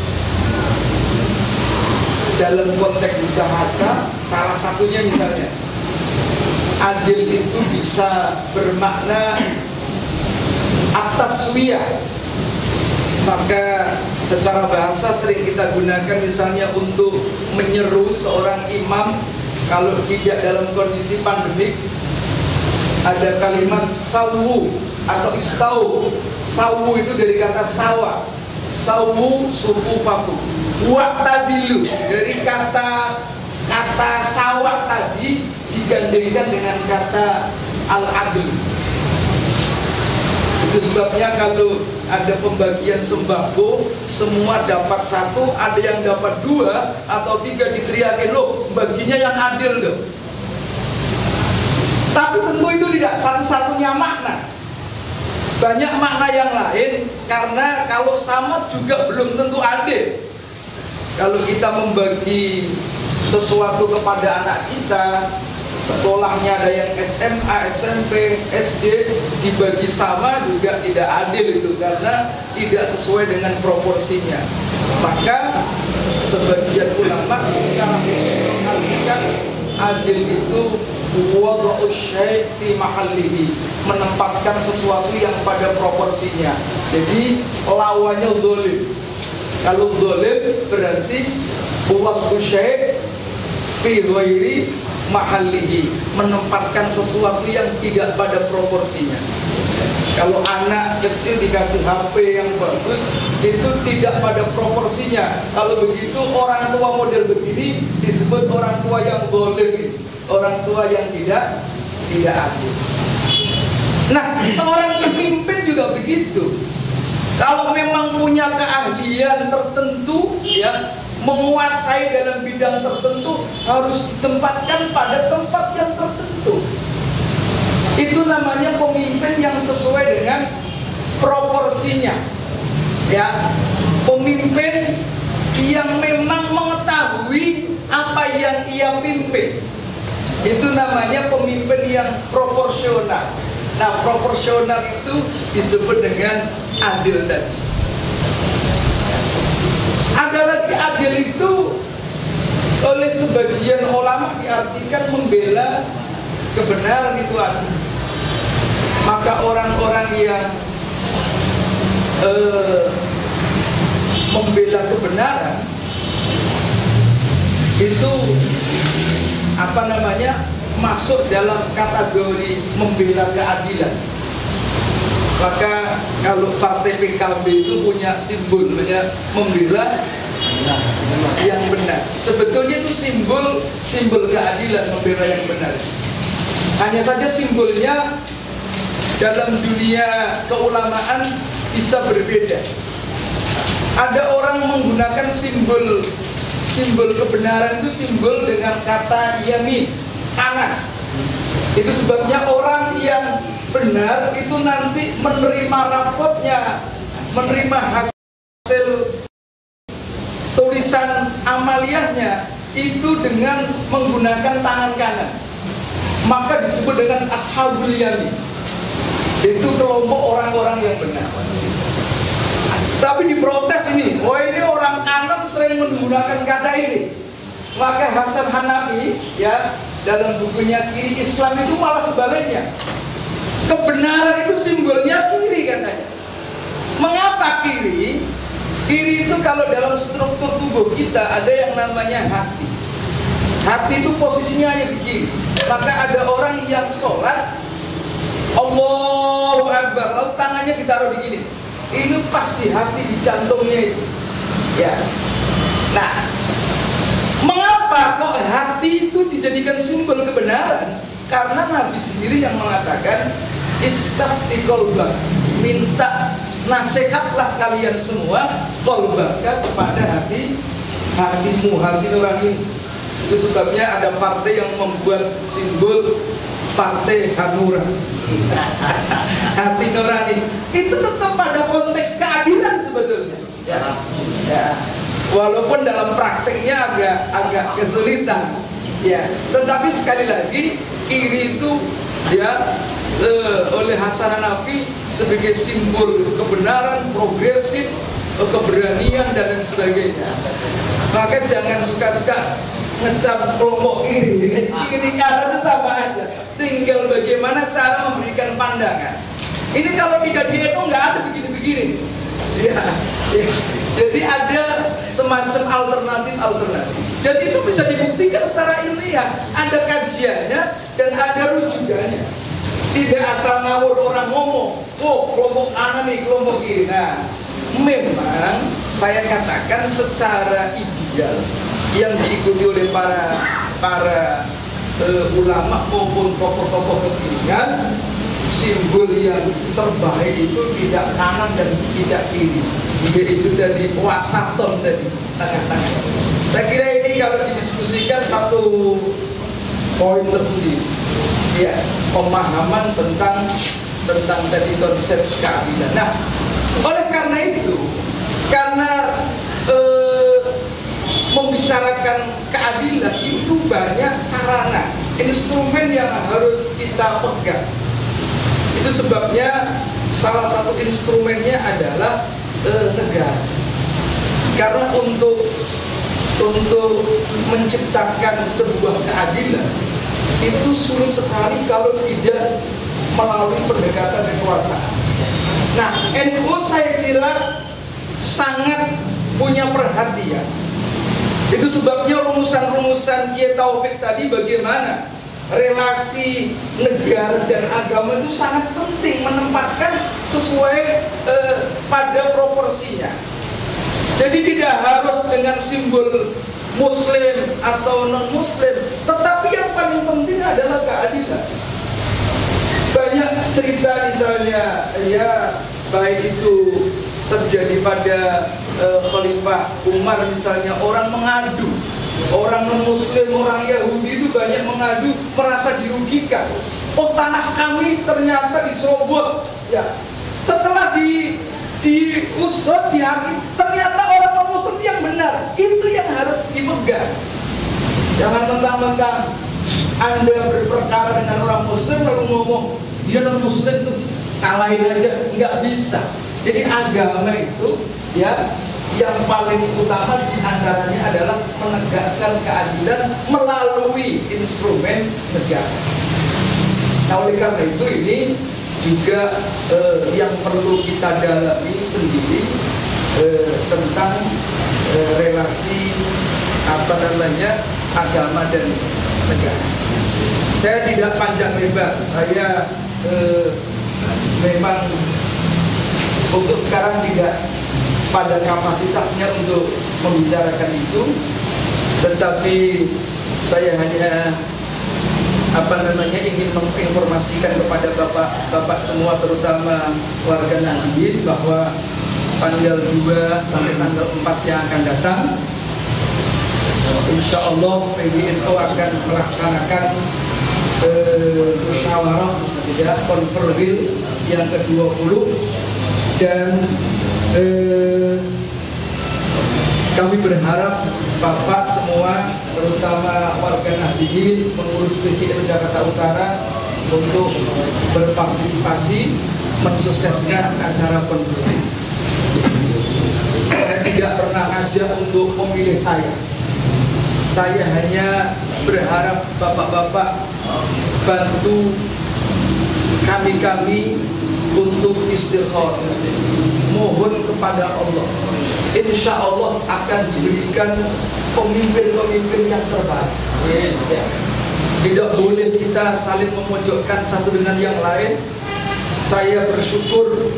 dalam konteks bahasa, salah satunya misalnya adil itu bisa bermakna at-taswiyah. Maka secara bahasa sering kita gunakan misalnya untuk menyeru seorang imam. Kalau tidak dalam kondisi pandemik, ada kalimat sawu atau istau. Sawu itu dari kata sawa. Sawu suku paku. Wa'tadilu dari kata sawah tadi digandengkan dengan kata al-adl. Itu sebabnya kalau ada pembagian sembako, semua dapat satu, ada yang dapat dua atau tiga, diteriakin, loh baginya yang adil loh. Tapi tentu itu tidak satu-satunya makna. Banyak makna yang lain, karena kalau sama juga belum tentu adil. Kalau kita membagi sesuatu kepada anak kita, sekolahnya ada yang SMA, SMP, SD, dibagi sama juga tidak adil itu, karena tidak sesuai dengan proporsinya. Maka sebagian ulama secara khusus mengartikan adil itu wada'u syai' fi mahallihi, menempatkan sesuatu yang pada proporsinya. Jadi lawannya zalim. Kalau zalim berarti wada'u syai' fi ghairi mahallihi, menempatkan sesuatu yang tidak pada proporsinya. Kalau anak kecil dikasih HP yang bagus, itu tidak pada proporsinya. Kalau begitu orang tua model begini disebut orang tua yang zalim, orang tua yang tidak adil. Nah, seorang pemimpin juga begitu. Kalau memang punya keahlian tertentu, ya, menguasai dalam bidang tertentu, harus ditempatkan pada tempat yang tertentu. Itu namanya pemimpin yang sesuai dengan proporsinya. Ya, pemimpin yang memang mengetahui apa yang ia pimpin. Itu namanya pemimpin yang proporsional. Nah, proporsional itu disebut dengan adil tadi. Ada lagi adil itu oleh sebagian ulama diartikan membela kebenaran itu adil. Maka orang-orang yang membela kebenaran itu masuk dalam kategori membela keadilan. Maka kalau partai PKB itu punya simbol namanya membela yang benar. Sebetulnya itu simbol keadilan, membela yang benar. Hanya saja simbolnya dalam dunia keulamaan bisa berbeda. Ada orang menggunakan simbol kebenaran itu simbol dengan kata yamin, kanan. Itu sebabnya orang yang benar itu nanti menerima rapotnya, menerima hasil tulisan amaliyahnya itu dengan menggunakan tangan kanan. Maka disebut dengan ashabul yamin. Itu kelompok orang-orang yang benar. Tapi diprotes ini, wah ini orang kanan sering menggunakan kata ini. Maka Hasan Hanafi ya dalam bukunya Kiri Islam itu malah sebaliknya. Kebenaran itu simbolnya kiri katanya. Mengapa kiri? Kiri itu kalau dalam struktur tubuh kita ada yang namanya hati. Hati itu posisinya hanya di kiri. Maka ada orang yang sholat Allahu Akbar, lalu tangannya ditaruh di gini. Ini pasti hati di jantungnya itu. Ya. Nah, mengapa kok hati itu dijadikan simbol kebenaran? Karena Nabi sendiri yang mengatakan istafti qalbak, minta nasihatlah kalian semua qalbaka kepada hatimu, hati nurani. Itu sebabnya ada partai yang membuat simbol Partai Hanura, hati nurani. Itu tetap pada konteks keadilan sebetulnya. Ya. Ya. Walaupun dalam prakteknya agak kesulitan. Ya. Tetapi sekali lagi kiri itu ya oleh Hasan Hanafi sebagai simbol kebenaran, progresif, keberanian dan lain sebagainya. Maka jangan suka-suka ngecap kelompok kiri kanan itu sama aja. Tinggal bagaimana cara memberikan pandangan. Ini kalau tidak di itu nggak ada begini-begini. Ya. Jadi ada semacam alternatif. Dan itu bisa dibuktikan secara ilmiah. Ada kajiannya dan ada rujukannya. Tidak asal ngawur orang ngomong, oh kelompok kanan nih, kelompok kiri. Nah, memang saya katakan secara ideal yang diikuti oleh para ulama maupun tokoh-tokoh kekinian, simbol yang terbaik itu tidak kanan dan tidak kiri, yaitu dari wasaton, dari tengah-tengah. Saya kira ini kalau didiskusikan satu poin tersendiri, ya, pemahaman tentang tadi konsep keadilan. Nah, oleh karena itu, karena membicarakan keadilan itu banyak sarana, instrumen yang harus kita pegang. Itu sebabnya salah satu instrumennya adalah negara. Karena untuk menciptakan sebuah keadilan itu sulit sekali kalau tidak melalui pendekatan kekuasaan. Nah, NU saya kira sangat punya perhatian. Itu sebabnya rumusan-rumusan Kiai Taufik tadi bagaimana relasi negara dan agama itu sangat penting, menempatkan sesuai pada proporsinya. Jadi tidak harus dengan simbol muslim atau non muslim, tetapi yang paling penting adalah keadilan. Banyak cerita misalnya ya, baik itu terjadi pada Khalifah Umar misalnya, orang mengadu, orang non-muslim, orang Yahudi itu banyak mengadu, merasa dirugikan. Oh, tanah kami ternyata diserobot. Ya, setelah diusut, dihakim, ternyata orang non-muslim yang benar. Itu yang harus dipegang. Jangan mentang-mentang Anda berperkara dengan orang muslim lalu ngomong dia non-muslim tuh kalahin aja, nggak bisa. Jadi agama itu ya yang paling utama diantaranya adalah menegakkan keadilan melalui instrumen negara. Nah, oleh karena itu ini juga yang perlu kita dalami sendiri tentang relasi agama dan negara. Saya tidak panjang lebar, saya memang untuk sekarang tidak pada kapasitasnya untuk membicarakan itu, tetapi saya hanya ingin menginformasikan kepada bapak semua, terutama warga Nahdien, bahwa tanggal 2 sampai tanggal 4 yang akan datang Insya Allah PBNU akan melaksanakan musyawarah ya, konferensi yang ke-20 dan kami berharap Bapak semua, terutama warga Nahdliyin, mengurus PCN Jakarta Utara untuk berpartisipasi mensukseskan acara konferensi. Saya tidak pernah ajak untuk memilih saya. Saya hanya berharap Bapak-bapak bantu kami untuk istikharah, mohon kepada Allah. Insya Allah akan diberikan pemimpin-pemimpin yang terbaik. Tidak boleh kita saling memojokkan satu dengan yang lain. Saya bersyukur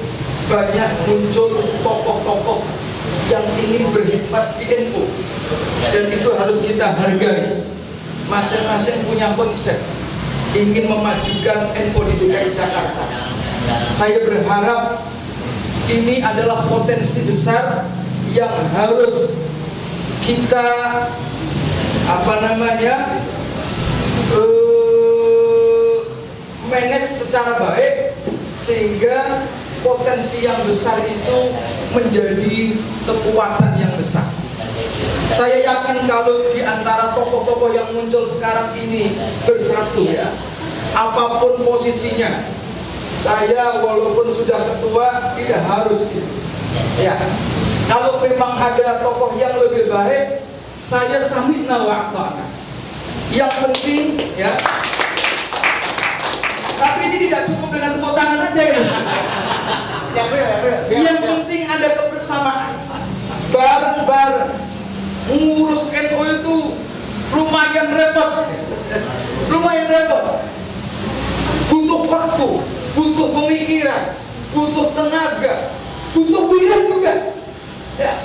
banyak muncul tokoh-tokoh yang ingin berkhidmat di NU, dan itu harus kita hargai. Masing-masing punya konsep ingin memajukan NU di DKI Jakarta. Saya berharap ini adalah potensi besar yang harus kita manage secara baik, sehingga potensi yang besar itu menjadi kekuatan yang besar. Saya yakin kalau di antara tokoh-tokoh yang muncul sekarang ini bersatu ya, apapun posisinya, saya walaupun sudah ketua tidak harus gitu. Ya, kalau memang ada tokoh yang lebih baik, saya sami'na wa ata'na. Yang penting ya, tapi ini tidak cukup dengan tepuk tangan aja ya. Yang penting ada kebersamaan, bareng-bareng. Ngurus NU itu lumayan repot, butuh waktu, butuh pemikiran, butuh tenaga, butuh pilihan juga ya.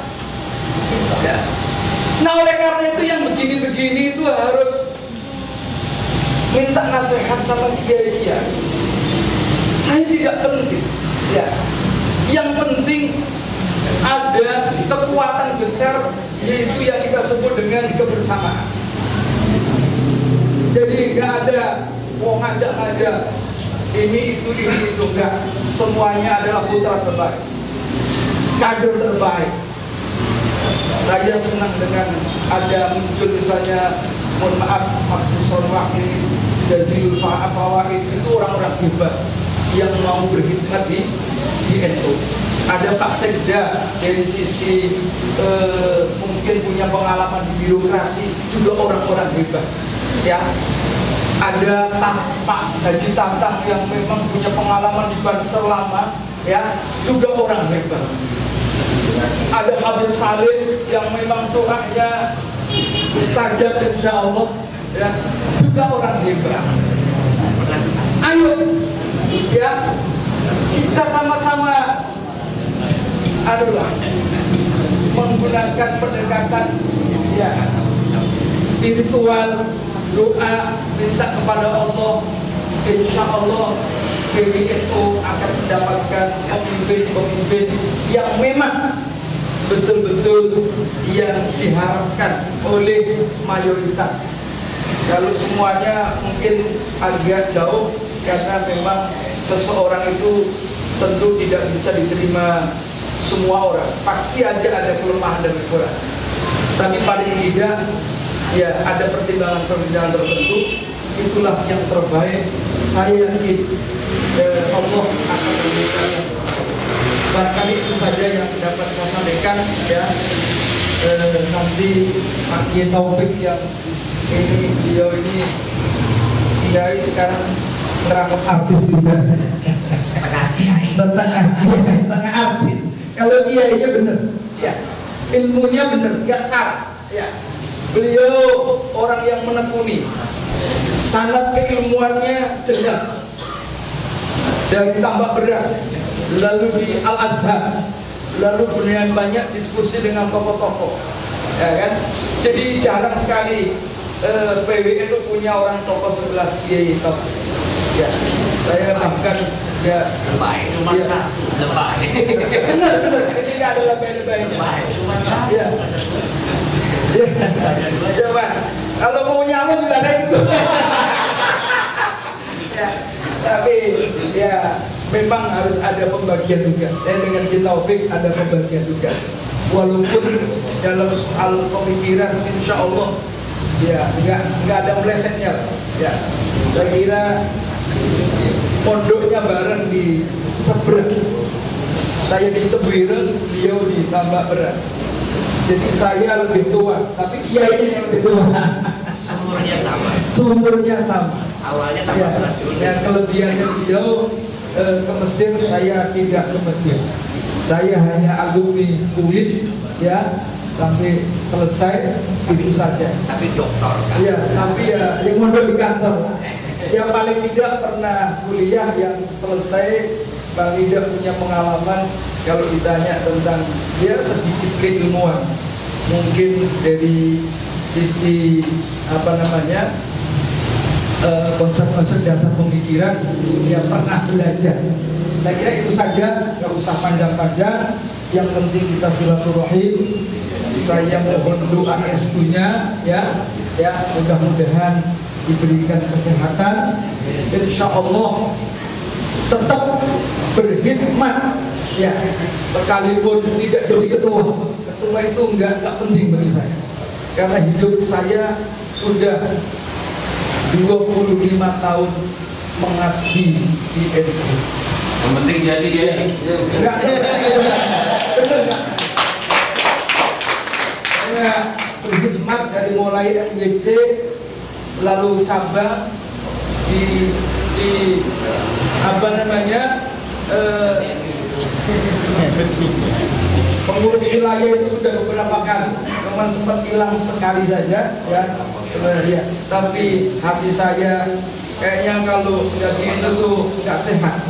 Nah oleh karena itu yang begini-begini itu harus minta nasihat sama kiai-kiai. Saya tidak penting ya, yang penting ada kekuatan besar, yaitu yang kita sebut dengan kebersamaan. Jadi nggak ada ngajak ini itu enggak. Semuanya adalah putra terbaik, kader terbaik. Saya senang dengan ada muncul misalnya, mohon maaf, Mas Busron Wakil, Jazilul Fawaid, itu orang-orang hebat yang mau berkhidmat di NU. Ada Pak Sekda dari sisi mungkin punya pengalaman di birokrasi, juga orang-orang hebat ya. Ada Pak Haji Tantang yang memang punya pengalaman di Banser lama ya, juga orang hebat. Ada Habib Salim yang memang doanya mustajab insya Allah ya, juga orang hebat. Ayo ya, kita sama-sama menggunakan pendekatan ya spiritual, doa, minta kepada Allah. Insya Allah PBNU akan mendapatkan pemimpin-pemimpin yang memang betul-betul yang diharapkan oleh mayoritas. Kalau semuanya mungkin agak jauh, karena memang seseorang itu tentu tidak bisa diterima semua orang, pasti aja ada kelemahan dan kekurangan. Tapi paling tidak ya ada pertimbangan-pertimbangan tertentu, itulah yang terbaik. Saya yakin Allah akan memberikan. Bahkan itu saja yang dapat saya sampaikan ya. Nanti Pak Kiai Taufik yang ini, beliau ini kiai sekarang merangkap artis juga. setengah artis. Kalau kiainya benar, ya ilmunya benar, nggak salah. Ya, beliau orang yang menekuni, sanad keilmuannya jelas. Dari tambak beras, lalu di Al Azhar, lalu banyak diskusi dengan tokoh-tokoh, ya kan? Jadi jarang sekali PBNU punya orang tokoh 11 kiai top. Ya, saya bahkan ya lebay, cuma ya. Lebay. Benar, ini nggak ada lebay-lebaynya. Lebay, cuma ya. Ya Pak, kalau mau nyalon juga saya ikut. Ya, tapi ya memang harus ada pembagian tugas. Saya dengan Ki Taufik ada pembagian tugas. Walaupun dalam soal pemikiran, insya Allah ya nggak ada melesetnya. Ya, saya kira pondoknya bareng di seberang. Saya di Tebuireng, beliau di Tambak Beras. Jadi saya lebih tua, tapi kiainya yang lebih tua. Sumurnya sama. Sumurnya sama. Awalnya Tambak Beras dulu. Yang kelebihannya beliau ke Mesir, saya tidak ke Mesir. Saya hanya alumni UIN, ya, sampai selesai itu saja. Tapi doktor kan? Ya, tapi ya yang mondok di kantor. Yang paling tidak pernah kuliah, yang selesai paling tidak punya pengalaman. Kalau ditanya tentang dia sedikit keilmuan, mungkin dari sisi apa namanya konsep-konsep dasar pemikiran yang pernah belajar. Saya kira itu saja, nggak usah panjang-panjang. Yang penting kita silaturahim. Saya mohon doa restunya, ya, mudah-mudahan diberikan kesehatan. Insya Allah tetap berkhidmat, ya, sekalipun tidak jadi ketua. Ketua itu nggak penting bagi saya, karena hidup saya sudah 25 tahun mengabdi di NU. Yang penting jadi ya. Enggak, bener enggak? Saya berkhidmat dari mulai MWC, lalu cabang di apa namanya pengurus wilayah itu sudah beberapa kali, cuman sempat hilang sekali saja, ya. Tapi hati saya kayaknya kalau jadi itu tuh nggak sehat.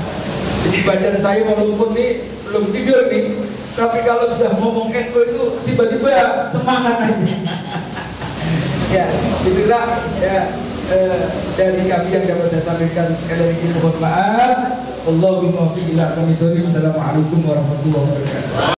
Jadi badan saya walaupun nih belum tidur nih, tapi kalau sudah ngomong NU itu tiba-tiba semangat aja. Ya, itulah ya dari kami yang dapat saya sampaikan. Sekali lagi mohon maaf. Allahumma fi ila kami. Assalamualaikum warahmatullahi wabarakatuh.